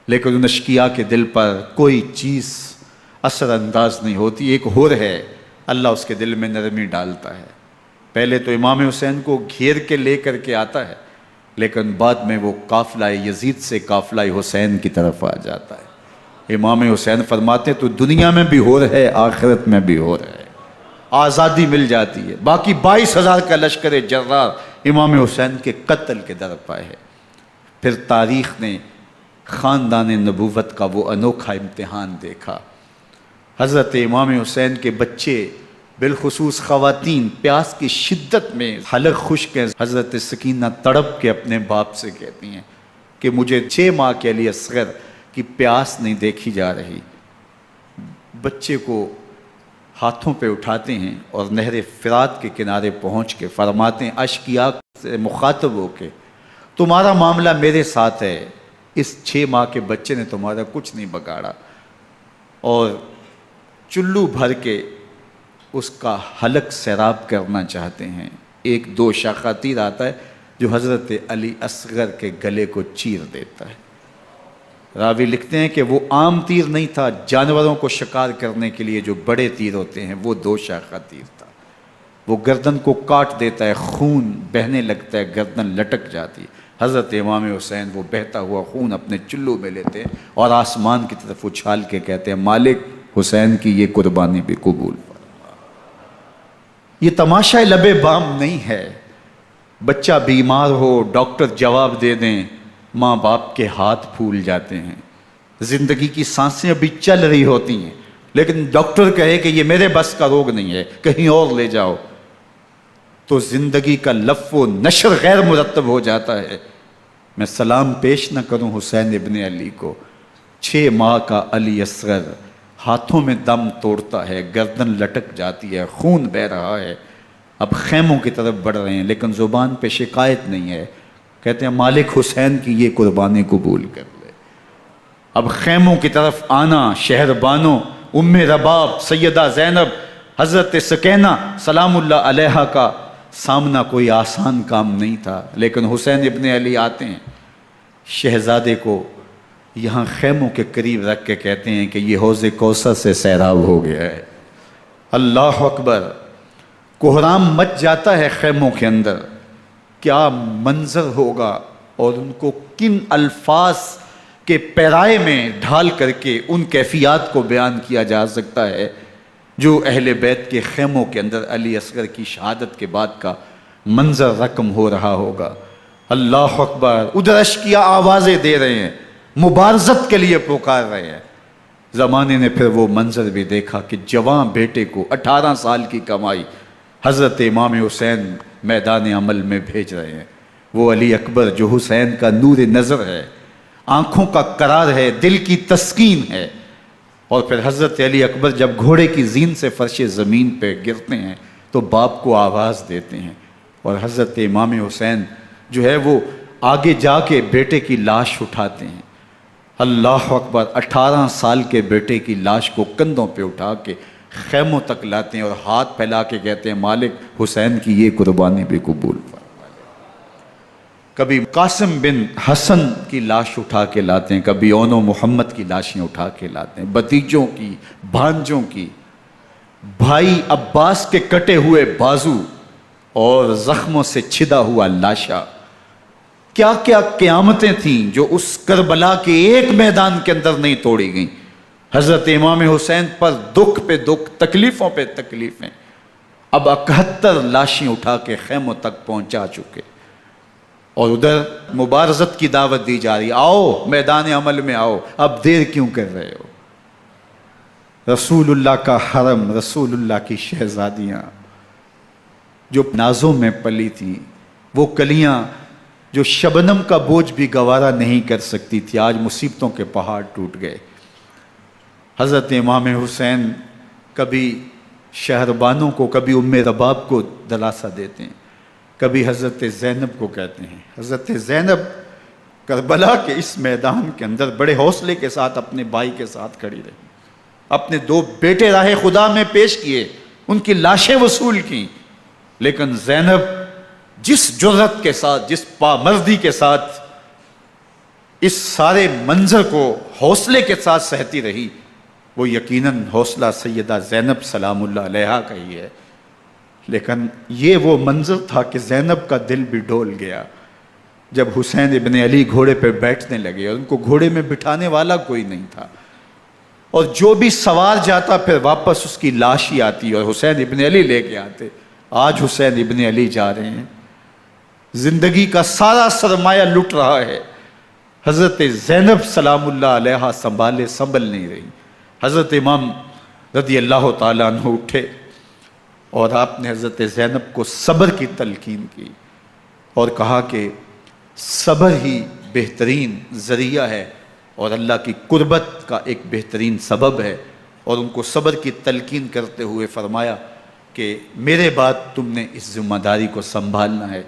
لیکن ان اشقیاء کے دل پر کوئی چیز اثر انداز نہیں ہوتی۔ ایک ہور ہے، اللہ اس کے دل میں نرمی ڈالتا ہے۔ پہلے تو امام حسین کو گھیر کے لے کر کے آتا ہے، لیکن بعد میں وہ قافلہ یزید سے قافلہ حسین کی طرف آ جاتا ہے۔ امام حسین فرماتے ہیں تو دنیا میں بھی ہور ہے، آخرت میں بھی ہور ہے، آزادی مل جاتی ہے۔ باقی 22,000 کا لشکر جرار امام حسین کے قتل کے در پائے ہے۔ پھر تاریخ نے خاندان نبوت کا وہ انوکھا امتحان دیکھا۔ حضرت امام حسین کے بچے بالخصوص خواتین پیاس کی شدت میں حلق خشک ہیں۔ حضرت سکینہ تڑپ کے اپنے باپ سے کہتی ہیں کہ مجھے 6 ماہ کے لیے اصغر کی پیاس نہیں دیکھی جا رہی۔ بچے کو ہاتھوں پہ اٹھاتے ہیں اور نہر فرات کے کنارے پہنچ کے فرماتے ہیں اشقیاء سے مخاطب ہو کے تمہارا معاملہ میرے ساتھ ہے، اس 6 ماہ کے بچے نے تمہارا کچھ نہیں بگاڑا، اور چلو بھر کے اس کا حلق سیراب کرنا چاہتے ہیں۔ ایک 2 شاخہ تیر آتا ہے جو حضرت علی اصغر کے گلے کو چیر دیتا ہے۔ راوی لکھتے ہیں کہ وہ عام تیر نہیں تھا، جانوروں کو شکار کرنے کے لیے جو بڑے تیر ہوتے ہیں وہ 2 شاخہ تیر تھا۔ وہ گردن کو کاٹ دیتا ہے، خون بہنے لگتا ہے، گردن لٹک جاتی ہے۔ حضرت امام حسین وہ بہتا ہوا خون اپنے چلو میں لیتے ہیں اور آسمان کی طرف اچھال کے کہتے ہیں مالک حسین کی یہ قربانی بھی قبول فرما۔ یہ تماشا لب بام نہیں ہے۔ بچہ بیمار ہو، ڈاکٹر جواب دے دیں، ماں باپ کے ہاتھ پھول جاتے ہیں۔ زندگی کی سانسیں ابھی چل رہی ہوتی ہیں، لیکن ڈاکٹر کہے کہ یہ میرے بس کا روگ نہیں ہے، کہیں اور لے جاؤ، تو زندگی کا لف و نشر غیر مرتب ہو جاتا ہے۔ میں سلام پیش نہ کروں حسین ابن علی کو، 6 ماہ کا علی اصغر ہاتھوں میں دم توڑتا ہے، گردن لٹک جاتی ہے، خون بہہ رہا ہے۔ اب خیموں کی طرف بڑھ رہے ہیں، لیکن زبان پہ شکایت نہیں ہے۔ کہتے ہیں مالک حسین کی یہ قربانی قبول کر لے۔ اب خیموں کی طرف آنا، شہر بانوں ام رباب سیدہ زینب حضرت سکینہ سلام اللہ علیہا کا سامنا کوئی آسان کام نہیں تھا، لیکن حسین ابن علی آتے ہیں، شہزادے کو یہاں خیموں کے قریب رکھ کے کہتے ہیں کہ یہ حوض کوثر سے سیراب ہو گیا ہے۔ اللہ اکبر، کوہرام مچ جاتا ہے خیموں کے اندر، کیا منظر ہوگا اور ان کو کن الفاظ کے پیرائے میں ڈھال کر کے ان کیفیات کو بیان کیا جا سکتا ہے جو اہل بیت کے خیموں کے اندر علی اصغر کی شہادت کے بعد کا منظر رقم ہو رہا ہوگا۔ اللہ اکبر، ادھر اشکیا آوازیں دے رہے ہیں، مبارزت کے لیے پکار رہے ہیں۔ زمانے نے پھر وہ منظر بھی دیکھا کہ جوان بیٹے کو 18 سال کی کمائی حضرت امام حسین میدان عمل میں بھیج رہے ہیں۔ وہ علی اکبر جو حسین کا نور نظر ہے، آنکھوں کا قرار ہے، دل کی تسکین ہے۔ اور پھر حضرت علی اکبر جب گھوڑے کی زین سے فرش زمین پہ گرتے ہیں تو باپ کو آواز دیتے ہیں، اور حضرت امام حسین جو ہے وہ آگے جا کے بیٹے کی لاش اٹھاتے ہیں۔ اللہ اکبر، 18 سال کے بیٹے کی لاش کو کندھوں پہ اٹھا کے خیموں تک لاتے ہیں اور ہاتھ پھیلا کے کہتے ہیں مالک حسین کی یہ قربانی بھی قبول فرما۔ کبھی قاسم بن حسن کی لاش اٹھا کے لاتے ہیں، کبھی اون و محمد کی لاشیں اٹھا کے لاتے ہیں، بھتیجوں کی، بھانجوں کی، بھائی عباس کے کٹے ہوئے بازو اور زخموں سے چھدا ہوا لاشا۔ کیا کیا قیامتیں تھیں جو اس کربلا کے ایک میدان کے اندر نہیں توڑی گئیں۔ حضرت امام حسین پر دکھ پہ دکھ، تکلیفوں پہ تکلیفیں۔ اب 71 لاشیں اٹھا کے خیموں تک پہنچا چکے، اور ادھر مبارزت کی دعوت دی جا رہی، آؤ میدان عمل میں آؤ، اب دیر کیوں کر رہے ہو۔ رسول اللہ کا حرم، رسول اللہ کی شہزادیاں جو نازوں میں پلی تھیں، وہ کلیاں جو شبنم کا بوجھ بھی گوارا نہیں کر سکتی تھی، آج مصیبتوں کے پہاڑ ٹوٹ گئے۔ حضرت امام حسین کبھی شہربانوں کو، کبھی ام رباب کو دلاسا دیتے ہیں، کبھی حضرت زینب کو کہتے ہیں۔ حضرت زینب کربلا کے اس میدان کے اندر بڑے حوصلے کے ساتھ اپنے بھائی کے ساتھ کھڑی رہی، اپنے 2 بیٹے راہ خدا میں پیش کیے، ان کی لاشیں وصول کیں، لیکن زینب جس جرأت کے ساتھ، جس پامردی کے ساتھ اس سارے منظر کو حوصلے کے ساتھ سہتی رہی، وہ یقیناً حوصلہ سیدہ زینب سلام اللہ علیہا کا ہی ہے۔ لیکن یہ وہ منظر تھا کہ زینب کا دل بھی ڈول گیا جب حسین ابن علی گھوڑے پہ بیٹھنے لگے اور ان کو گھوڑے میں بٹھانے والا کوئی نہیں تھا، اور جو بھی سوار جاتا پھر واپس اس کی لاش ہی آتی اور حسین ابن علی لے کے آتے۔ آج حسین ابن علی جا رہے ہیں، زندگی کا سارا سرمایہ لٹ رہا ہے، حضرت زینب سلام اللہ علیہا سنبھل نہیں رہی۔ حضرت امام رضی اللہ تعالیٰ عنہ اٹھے اور آپ نے حضرت زینب کو صبر کی تلقین کی اور کہا کہ صبر ہی بہترین ذریعہ ہے اور اللہ کی قربت کا ایک بہترین سبب ہے، اور ان کو صبر کی تلقین کرتے ہوئے فرمایا کہ میرے بعد تم نے اس ذمہ داری کو سنبھالنا ہے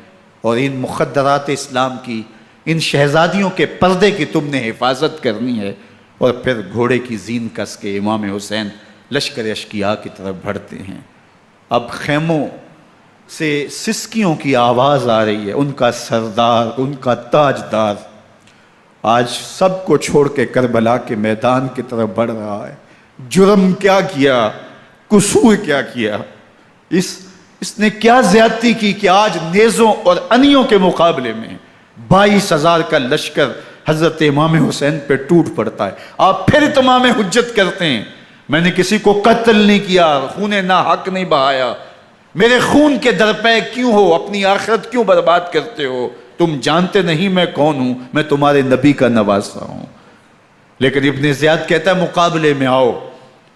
اور ان مخدرات اسلام کی، ان شہزادیوں کے پردے کی تم نے حفاظت کرنی ہے۔ اور پھر گھوڑے کی زین کس کے امام حسین لشکر اشکیا کی طرف بڑھتے ہیں۔ اب خیموں سے سسکیوں کی آواز آ رہی ہے، ان کا سردار، ان کا تاجدار آج سب کو چھوڑ کے کربلا کے میدان کی طرف بڑھ رہا ہے۔ جرم کیا کیا، قصور کیا کیا، اس نے کیا زیادتی کی کہ آج نیزوں اور انیوں کے مقابلے میں 22,000 کا لشکر حضرت امام حسین پہ ٹوٹ پڑتا ہے۔ آپ پھر اتمام حجت کرتے ہیں، میں نے کسی کو قتل نہیں کیا، خون ناحق نہیں بہایا، میرے خون کے درپے کیوں ہو، اپنی آخرت کیوں برباد کرتے ہو، تم جانتے نہیں میں کون ہوں، میں تمہارے نبی کا نواسا ہوں۔ لیکن ابن زیاد کہتا ہے مقابلے میں آؤ۔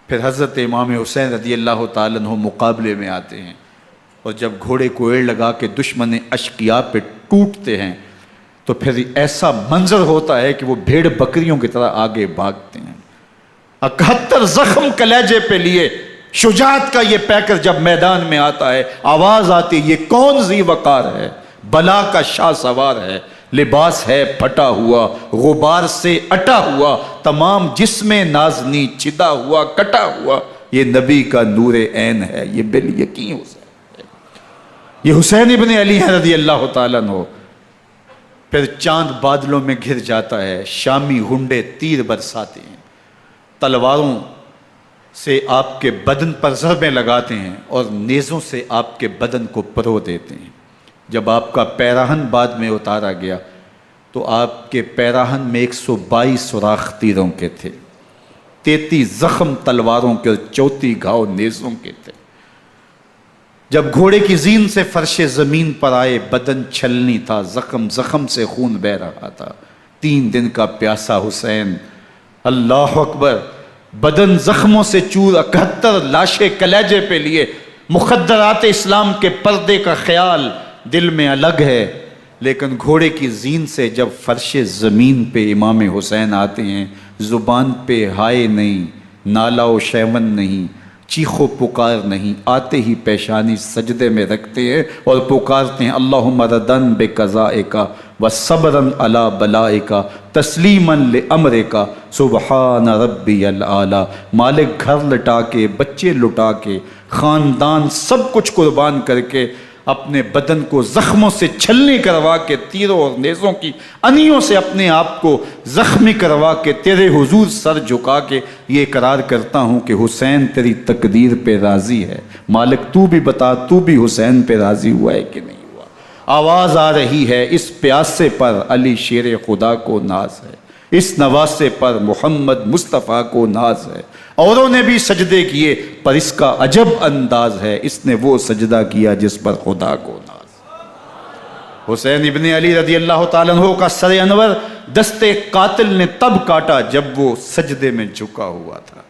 پھر حضرت امام حسین رضی اللہ تعالیٰ عنہ مقابلے میں آتے ہیں، اور جب گھوڑے کو ایڑ لگا کے دشمن اشقیاء پہ ٹوٹتے ہیں تو پھر ایسا منظر ہوتا ہے کہ وہ بھیڑ بکریوں کی طرح آگے بھاگتے ہیں۔ 71 زخم کلیجے پہ لیے شجاعت کا یہ پیکر جب میدان میں آتا ہے، آواز آتی ہے یہ کون ذی وقار ہے، بلا کا شاہ سوار ہے، لباس ہے پھٹا ہوا غبار سے اٹا ہوا، تمام جسم نازنی چدا ہوا کٹا ہوا، یہ نبی کا نور عین ہے، یہ بالیقین حسین ہے، یہ حسین ابن علی ہے رضی اللہ تعالیٰ عنہ۔ پھر چاند بادلوں میں گھر جاتا ہے، شامی غنڈے تیر برساتے ہیں، تلواروں سے آپ کے بدن پر ضربیں لگاتے ہیں اور نیزوں سے آپ کے بدن کو پرو دیتے ہیں۔ جب آپ کا پیراہن بعد میں اتارا گیا تو آپ کے پیراہن میں 122 سوراخ تیروں کے تھے، 33 زخم تلواروں کے اور 34 گھاؤ نیزوں کے تھے۔ جب گھوڑے کی زین سے فرش زمین پر آئے، بدن چھلنی تھا، زخم زخم سے خون بہ رہا تھا، 3 دن کا پیاسا حسین، اللہ اکبر، بدن زخموں سے چور، 71 لاشیں کلیجے پہ لیے، مخدرات اسلام کے پردے کا خیال دل میں الگ ہے، لیکن گھوڑے کی زین سے جب فرش زمین پہ امام حسین آتے ہیں، زبان پہ ہائے نہیں، نالا و شیون نہیں، چیخ و پکار نہیں، آتے ہی پیشانی سجدے میں رکھتے ہیں اور پکارتے ہیں اللہم ردن بقضائک وصبرن علی بلائک تسلیما لامرک سبحان ربی الاعلی۔ مالک گھر لٹا کے، بچے لٹا کے، خاندان سب کچھ قربان کر کے، اپنے بدن کو زخموں سے چھلنی کروا کے، تیروں اور نیزوں کی انیوں سے اپنے آپ کو زخمی کروا کے، تیرے حضور سر جھکا کے یہ اقرار کرتا ہوں کہ حسین تیری تقدیر پہ راضی ہے، مالک تو بھی بتا، تو بھی حسین پہ راضی ہوا ہے کہ نہیں ہوا؟ آواز آ رہی ہے، اس پیاسے پر علی شیر خدا کو ناز ہے، اس نواسے پر محمد مصطفیٰ کو ناز ہے، اوروں نے بھی سجدے کیے پر اس کا عجب انداز ہے، اس نے وہ سجدہ کیا جس پر خدا کو ناز۔ حسین ابن علی رضی اللہ تعالیٰ عنہ کا سر انور دست قاتل نے تب کاٹا جب وہ سجدے میں جھکا ہوا تھا۔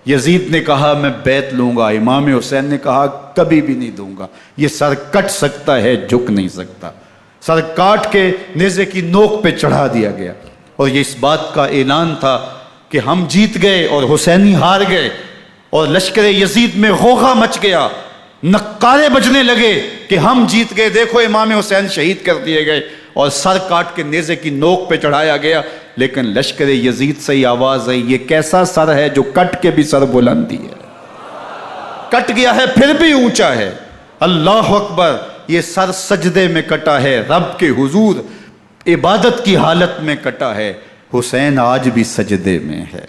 یزید نے کہا میں بیعت لوں گا، امام حسین نے کہا کبھی بھی نہیں دوں گا، یہ سر کٹ سکتا ہے جھک نہیں سکتا۔ سر کاٹ کے نیزے کی نوک پہ چڑھا دیا گیا اور یہ اس بات کا اعلان تھا کہ ہم جیت گئے اور حسینی ہار گئے، اور لشکر یزید میں غوغا مچ گیا، نقارے بجنے لگے کہ ہم جیت گئے، دیکھو امام حسین شہید کر دیے گئے، اور سر کاٹ کے نیزے کی نوک پہ چڑھایا گیا۔ لیکن لشکر یزید سے ہی آواز آئی یہ کیسا سر ہے جو کٹ کے بھی سر بلندی ہے، کٹ گیا ہے پھر بھی اونچا ہے، اللہ اکبر، یہ سر سجدے میں کٹا ہے، رب کے حضور عبادت کی حالت میں کٹا ہے، حسین آج بھی سجدے میں ہے،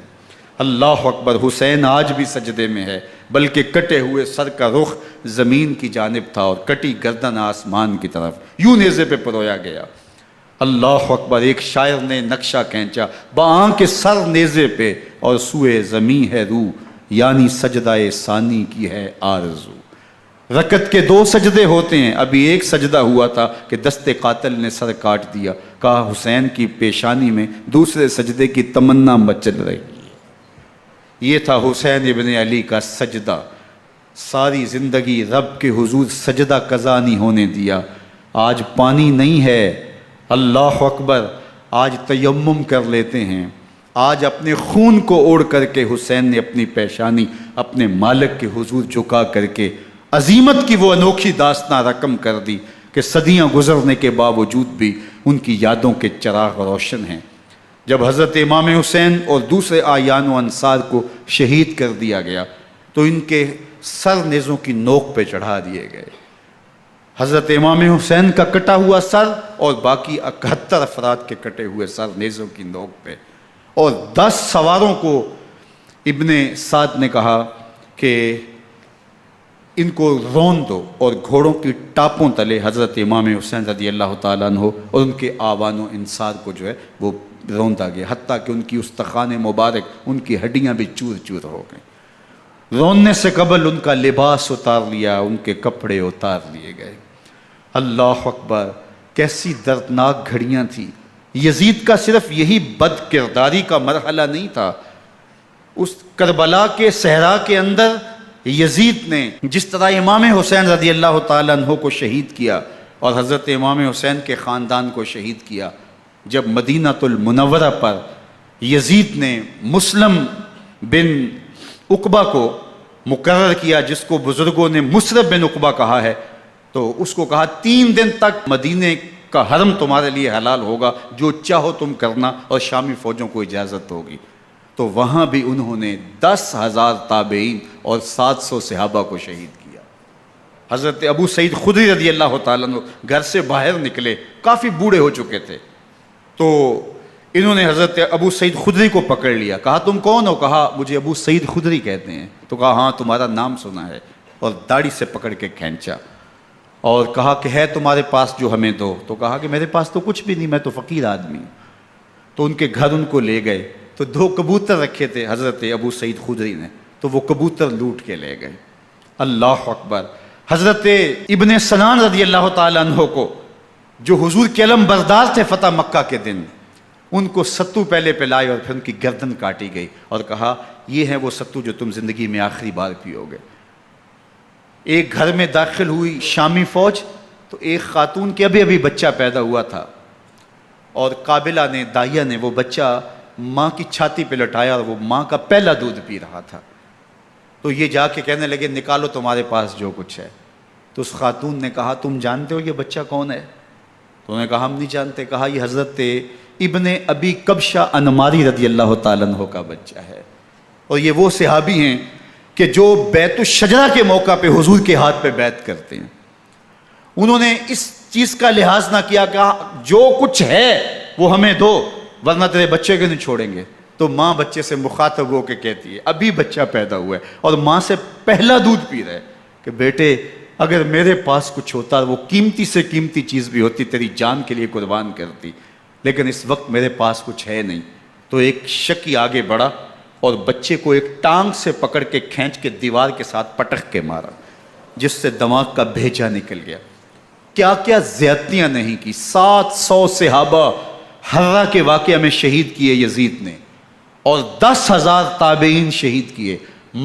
اللہ اکبر، حسین آج بھی سجدے میں ہے، بلکہ کٹے ہوئے سر کا رخ زمین کی جانب تھا اور کٹی گردن آسمان کی طرف، یوں نیزے پہ پرویا گیا، اللہ اکبر۔ ایک شاعر نے نقشہ کھینچا، بآنکھ سر نیزے پہ اور سوئے زمین ہے روح، یعنی سجدہ ثانی کی ہے آرزو۔ رکعت کے 2 سجدے ہوتے ہیں، ابھی ایک سجدہ ہوا تھا کہ دست قاتل نے سر کاٹ دیا، کہا حسین کی پیشانی میں دوسرے سجدے کی تمنا مچل رہی ہے۔ یہ تھا حسین ابن علی کا سجدہ، ساری زندگی رب کے حضور سجدہ قضا نہیں ہونے دیا۔ آج پانی نہیں ہے، اللہ اکبر، آج تیمم کر لیتے ہیں، آج اپنے خون کو اوڑھ کر کے حسین نے اپنی پیشانی اپنے مالک کے حضور جھکا کر کے عظیمت کی وہ انوکھی داستان رقم کر دی کہ صدیاں گزرنے کے باوجود بھی ان کی یادوں کے چراغ روشن ہیں۔ جب حضرت امام حسین اور دوسرے اعیان و انصار کو شہید کر دیا گیا تو ان کے سر نیزوں کی نوک پہ چڑھا دیے گئے، حضرت امام حسین کا کٹا ہوا سر اور باقی 71 افراد کے کٹے ہوئے سر نیزوں کی نوک پہ، اور 10 سواروں کو ابن سعد نے کہا کہ ان کو رون دو، اور گھوڑوں کی ٹاپوں تلے حضرت امام حسین رضی اللہ تعالیٰ عنہ اور ان کے آوان و انصار کو جو ہے وہ روندا گیا، حتیٰ کہ ان کی استخوان مبارک، ان کی ہڈیاں بھی چور چور ہو گئیں۔ روننے سے قبل ان کا لباس اتار لیا، ان کے کپڑے اتار لیے گئے، اللہ اکبر، کیسی دردناک گھڑیاں تھیں۔ یزید کا صرف یہی بد کرداری کا مرحلہ نہیں تھا، اس کربلا کے صحرا کے اندر یزید نے جس طرح امام حسین رضی اللہ تعالیٰ عنہ کو شہید کیا اور حضرت امام حسین کے خاندان کو شہید کیا، جب مدینہ المنورہ پر یزید نے مسلم بن عقبہ کو مقرر کیا، جس کو بزرگوں نے مصرب بن عقبہ کہا ہے، تو اس کو کہا 3 دن تک مدینے کا حرم تمہارے لیے حلال ہوگا، جو چاہو تم کرنا، اور شامی فوجوں کو اجازت ہوگی۔ تو وہاں بھی انہوں نے 10,000 تابعین اور 700 صحابہ کو شہید کیا۔ حضرت ابو سعید خدری رضی اللہ تعالیٰ عنہ گھر سے باہر نکلے، کافی بوڑھے ہو چکے تھے، تو انہوں نے حضرت ابو سعید خدری کو پکڑ لیا، کہا تم کون ہو؟ کہا مجھے ابو سعید خدری کہتے ہیں۔ تو کہا ہاں تمہارا نام سنا ہے، اور داڑھی سے پکڑ کے کھینچا اور کہا کہ ہے تمہارے پاس جو ہمیں دو؟ تو کہا کہ میرے پاس تو کچھ بھی نہیں، میں تو فقیر آدمی ہوں۔ تو ان کے گھر ان کو لے گئے، تو 2 کبوتر رکھے تھے حضرت ابو سعید خدری نے، تو وہ کبوتر لوٹ کے لے گئے۔ اللہ اکبر۔ حضرت ابن سنان رضی اللہ تعالیٰ عنہ کو، جو حضور کے علم بردار تھے فتح مکہ کے دن، ان کو ستو پہلے پلائے اور پھر ان کی گردن کاٹی گئی، اور کہا یہ ہے وہ ستو جو تم زندگی میں آخری بار پیو گے۔ ایک گھر میں داخل ہوئی شامی فوج، تو ایک خاتون کے ابھی بچہ پیدا ہوا تھا، اور قابلہ نے، دائیا نے، وہ بچہ ماں کی چھاتی پہ لٹایا، اور وہ ماں کا پہلا دودھ پی رہا تھا۔ تو یہ جا کے کہنے لگے نکالو تمہارے پاس جو کچھ ہے۔ تو اس خاتون نے کہا تم جانتے ہو یہ بچہ کون ہے؟ تو انہوں نے کہا ہم نہیں جانتے۔ کہا یہ حضرت ابن ابی کبشہ انماری رضی اللہ تعالیٰ عنہ کا بچہ ہے، اور یہ وہ صحابی ہیں کہ جو بیت الشجرہ کے موقع پہ حضور کے ہاتھ پہ بیعت کرتے ہیں۔ انہوں نے اس چیز کا لحاظ نہ کیا کہ جو کچھ ہے وہ ہمیں دو، ورنہ تیرے بچے کو نہیں چھوڑیں گے۔ تو ماں بچے سے مخاطب ہو کے کہتی ہے، ابھی بچہ پیدا ہوا ہے اور ماں سے پہلا دودھ پی رہا ہے، کہ بیٹے اگر میرے پاس کچھ ہوتا، وہ قیمتی سے قیمتی چیز بھی ہوتی، تیری جان کے لیے قربان کرتی، لیکن اس وقت میرے پاس کچھ ہے نہیں۔ تو ایک شکی آگے بڑھا اور بچے کو ایک ٹانگ سے پکڑ کے کھینچ کے دیوار کے ساتھ پٹک کے مارا، جس سے دماغ کا بھیجا نکل گیا۔ کیا کیا زیادتیاں نہیں کی۔ 700 صحابہ حرہ کے واقعہ میں شہید کیے یزید نے، اور 10,000 تابعین شہید کیے۔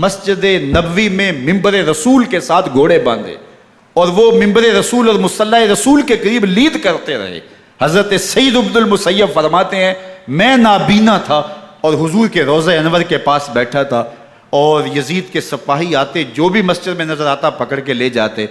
مسجد نبوی میں ممبر رسول کے ساتھ گھوڑے باندھے، اور وہ ممبر رسول اور مصلی رسول کے قریب لید کرتے رہے۔ حضرت سعید عبد المسیب فرماتے ہیں میں نابینا تھا اور حضور کے روضہ انور کے پاس بیٹھا تھا، اور یزید کے سپاہی آتے، جو بھی مسجد میں نظر آتا پکڑ کے لے جاتے،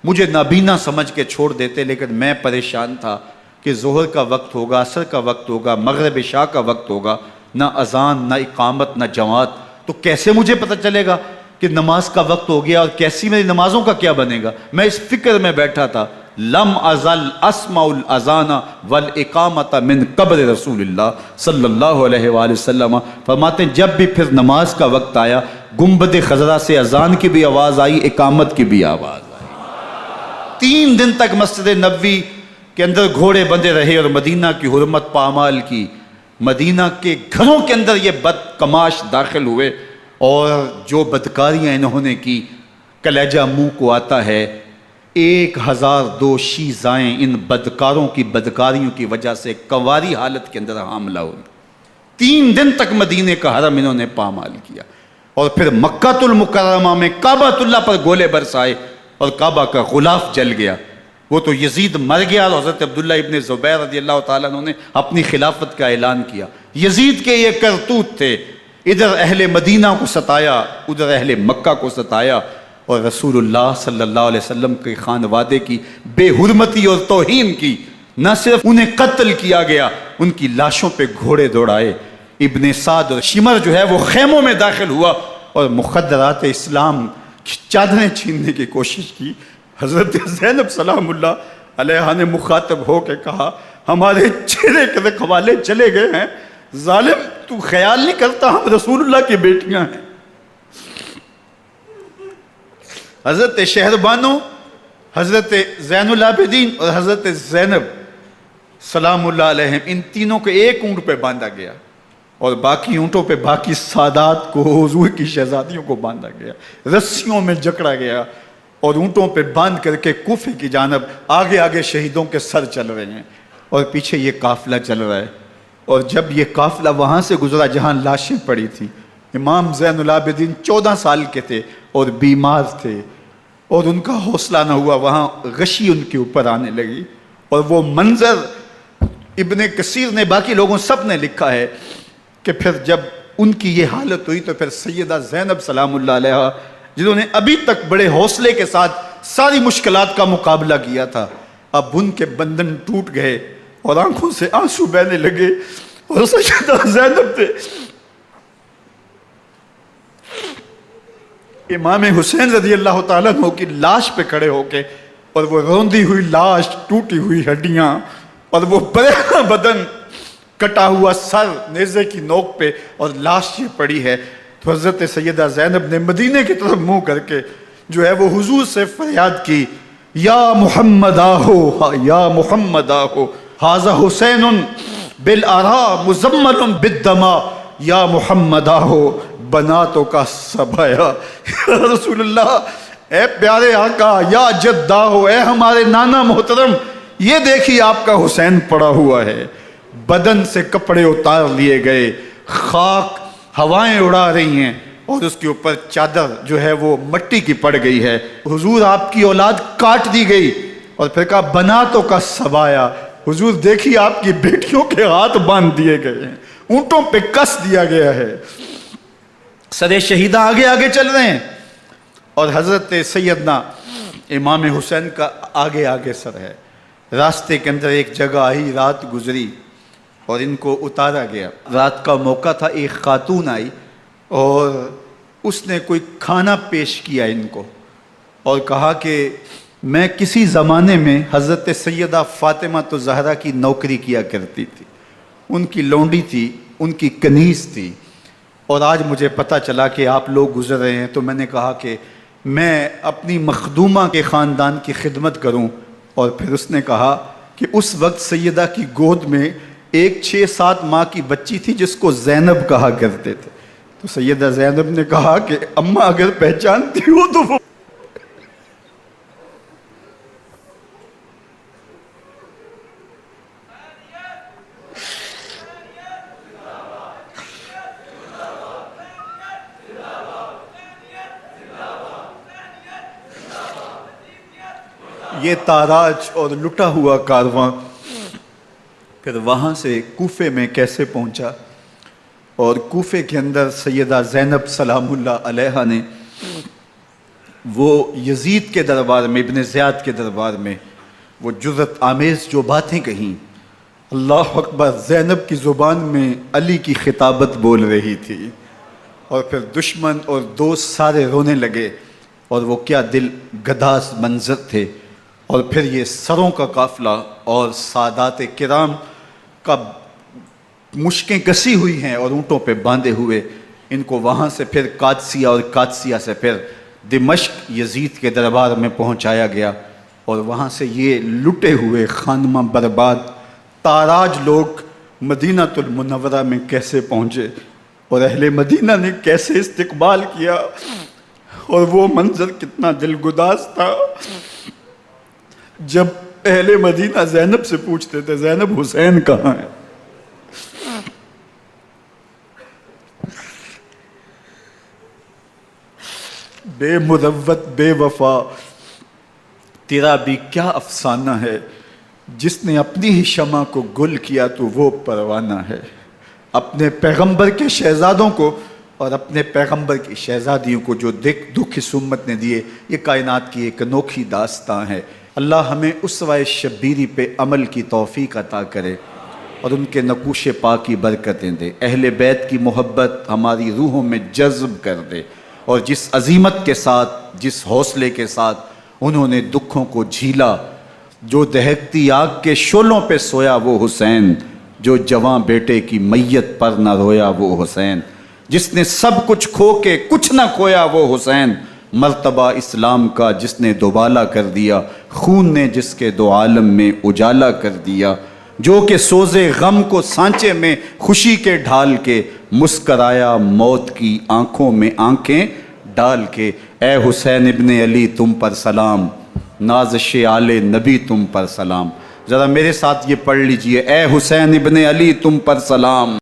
مجھے نابینا سمجھ کے چھوڑ دیتے، لیکن میں پریشان تھا کہ ظہر کا وقت ہوگا، عصر کا وقت ہوگا، مغرب عشاء کا وقت ہوگا، نہ اذان، نہ اقامت، نہ جماعت، تو کیسے مجھے پتہ چلے گا کہ نماز کا وقت ہو گیا، اور کیسی میری نمازوں کا کیا بنے گا؟ میں اس فکر میں بیٹھا تھا۔ لم ازل اسمع الاذان والاقامت من قبر رسول اللہ صلی اللہ علیہ وآلہ وسلم۔ فرماتے ہیں جب بھی پھر نماز کا وقت آیا، گنبد خضرا سے اذان کی بھی آواز آئی، اقامت کی بھی آواز آئی۔ 3 دن تک مسجد نبوی کے اندر گھوڑے بندے رہے، اور مدینہ کی حرمت پامال کی۔ مدینہ کے گھروں کے اندر یہ بدکماش داخل ہوئے، اور جو بدکاریاں انہوں نے کی کلیجہ منہ کو آتا ہے۔ 1002 شیزائیں ان بدکاروں کی بدکاریوں کی وجہ سے کنواری حالت کے اندر حاملہ ہوئی۔ 3 دن تک مدینے کا حرم انہوں نے پامال کیا، اور پھر مکہ المکرمہ میں کعبۃ اللہ پر گولے برسائے، اور کعبہ کا غلاف جل گیا۔ وہ تو یزید مر گیا، اور حضرت عبداللہ ابن زبیر رضی اللہ تعالیٰ عنہ نے اپنی خلافت کا اعلان کیا۔ یزید کے یہ کرتوت تھے، ادھر اہل مدینہ کو ستایا، ادھر اہل مکہ کو ستایا، اور رسول اللہ صلی اللہ علیہ وسلم کے خانوادے کی بے حرمتی اور توہین کی۔ نہ صرف انہیں قتل کیا گیا، ان کی لاشوں پہ گھوڑے دوڑائے۔ ابن سعد اور شمر جو ہے وہ خیموں میں داخل ہوا، اور مخدرات اسلام کی چادریں چھیننے کی کوشش کی۔ حضرت زینب سلام اللہ علیہ نے مخاطب ہو کے کہا ہمارے چہرے کے رکھوالے چلے گئے ہیں، ظالم تو خیال نہیں کرتا ہم رسول اللہ کی بیٹیاں ہیں۔ حضرت شہربانو، حضرت زین العابدین اور حضرت زینب سلام اللہ علیہم، ان تینوں کو ایک اونٹ پہ باندھا گیا، اور باقی اونٹوں پہ باقی سادات کو، حضور کی شہزادیوں کو باندھا گیا، رسیوں میں جکڑا گیا، اور اونٹوں پہ باندھ کر کے کوفے کی جانب آگے آگے شہیدوں کے سر چل رہے ہیں، اور پیچھے یہ قافلہ چل رہا ہے۔ اور جب یہ قافلہ وہاں سے گزرا جہاں لاشیں پڑی تھیں، امام زین العابدین 14 سال کے تھے اور بیمار تھے، اور ان کا حوصلہ نہ ہوا، وہاں غشی ان کے اوپر آنے لگی، اور وہ منظر ابن کثیر نے، باقی لوگوں سب نے لکھا ہے کہ پھر جب ان کی یہ حالت ہوئی تو پھر سیدہ زینب سلام اللہ علیہ، جنہوں نے ابھی تک بڑے حوصلے کے ساتھ ساری مشکلات کا مقابلہ کیا تھا، اب ان کے بندھن ٹوٹ گئے اور آنکھوں سے آنسو بہنے لگے، اور سیدہ زینب تھے امام حسین رضی اللہ تعالیٰ عنہ کی لاش پہ کھڑے ہو کے، اور وہ روندی ہوئی لاش، ٹوٹی ہوئی ہڈیاں، اور وہ برینا بدن، کٹا ہوا سر نیزے کی نوک پہ، اور لاش یہ پڑی ہے۔ تو حضرت سیدہ زینب نے مدینے کی طرف منہ کر کے جو ہے وہ حضور سے فریاد کی، یا محمد آہو، یا محمد آہو، ھذا حسین بالآراء مزمل بالدماء، یا محمد آہو بناتوں کا سبایا۔ یا رسول اللہ، اے پیارے آقا، یا جد آہو، اے ہمارے نانا محترم، یہ دیکھیے آپ کا حسین پڑا ہوا ہے۔ بدن سے کپڑے اتار لیے گئے، خاک ہوائیں اڑا رہی ہیں، اور اس کے اوپر چادر جو ہے وہ مٹی کی پڑ گئی ہے۔ حضور آپ کی اولاد کاٹ دی گئی، اور پھر کہا بناتوں کا سبایا، حضور دیکھیے آپ کی بیٹیوں کے ہاتھ باندھ دیے گئے ہیں، اونٹوں پہ کس دیا گیا ہے، سر شہیدہ آگے آگے چل رہے ہیں، اور حضرت سیدنا امام حسین کا آگے آگے سر ہے۔ راستے کے اندر ایک جگہ آئی، رات گزری اور ان کو اتارا گیا۔ رات کا موقع تھا، ایک خاتون آئی اور اس نے کوئی کھانا پیش کیا ان کو، اور کہا کہ میں کسی زمانے میں حضرت سیدہ فاطمہ زہرا کی نوکری کیا کرتی تھی، ان کی لونڈی تھی، ان کی کنیز تھی، اور آج مجھے پتہ چلا کہ آپ لوگ گزر رہے ہیں، تو میں نے کہا کہ میں اپنی مخدومہ کے خاندان کی خدمت کروں۔ اور پھر اس نے کہا کہ اس وقت سیدہ کی گود میں ایک 6-7 ماہ کی بچی تھی جس کو زینب کہا کرتے تھے۔ تو سیدہ زینب نے کہا کہ اماں اگر پہچانتی ہو تو وہ یہ تاراج اور لٹا ہوا کارواں پھر وہاں سے کوفے میں کیسے پہنچا، اور کوفے کے اندر سیدہ زینب سلام اللہ علیہا نے وہ یزید کے دربار میں، ابن زیاد کے دربار میں وہ جرأت آمیز جو باتیں کہیں، اللہ اکبر، زینب کی زبان میں علی کی خطابت بول رہی تھی، اور پھر دشمن اور دوست سارے رونے لگے، اور وہ کیا دل گداز منظر تھے۔ اور پھر یہ سروں کا قافلہ اور سادات کرام کا مشکیں کسی ہوئی ہیں اور اونٹوں پہ باندھے ہوئے، ان کو وہاں سے پھر قادسیہ، اور قادسیہ سے پھر دمشق یزید کے دربار میں پہنچایا گیا، اور وہاں سے یہ لٹے ہوئے خانمہ برباد تاراج لوگ مدینہ المنورہ میں کیسے پہنچے، اور اہل مدینہ نے کیسے استقبال کیا، اور وہ منظر کتنا دل گداز تھا جب اہل مدینہ زینب سے پوچھتے تھے زینب حسین کہاں ہے؟ بے مروت بے وفا تیرا بھی کیا افسانہ ہے، جس نے اپنی ہی شمع کو گل کیا تو وہ پروانہ ہے۔ اپنے پیغمبر کے شہزادوں کو اور اپنے پیغمبر کی شہزادیوں کو جو دکھ اس امت نے دیے، یہ کائنات کی ایک انوکھی داستان ہے۔ اللہ ہمیں اسوہ شبیری پہ عمل کی توفیق عطا کرے اور ان کے نقوش پاک کی برکتیں دے، اہل بیت کی محبت ہماری روحوں میں جذب کر دے، اور جس عظیمت کے ساتھ، جس حوصلے کے ساتھ انہوں نے دکھوں کو جھیلا، جو دہکتی آگ کے شعلوں پہ سویا وہ حسین، جو جواں بیٹے کی میت پر نہ رویا وہ حسین، جس نے سب کچھ کھو کے کچھ نہ کھویا وہ حسین، مرتبہ اسلام کا جس نے دوبالا کر دیا، خون نے جس کے دو عالم میں اجالا کر دیا، جو کہ سوزے غم کو سانچے میں خوشی کے ڈھال کے، مسکرایا موت کی آنکھوں میں آنکھیں ڈال کے۔ اے حسین ابن علی تم پر سلام، نازش آل نبی تم پر سلام۔ ذرا میرے ساتھ یہ پڑھ لیجئے، اے حسین ابن علی تم پر سلام۔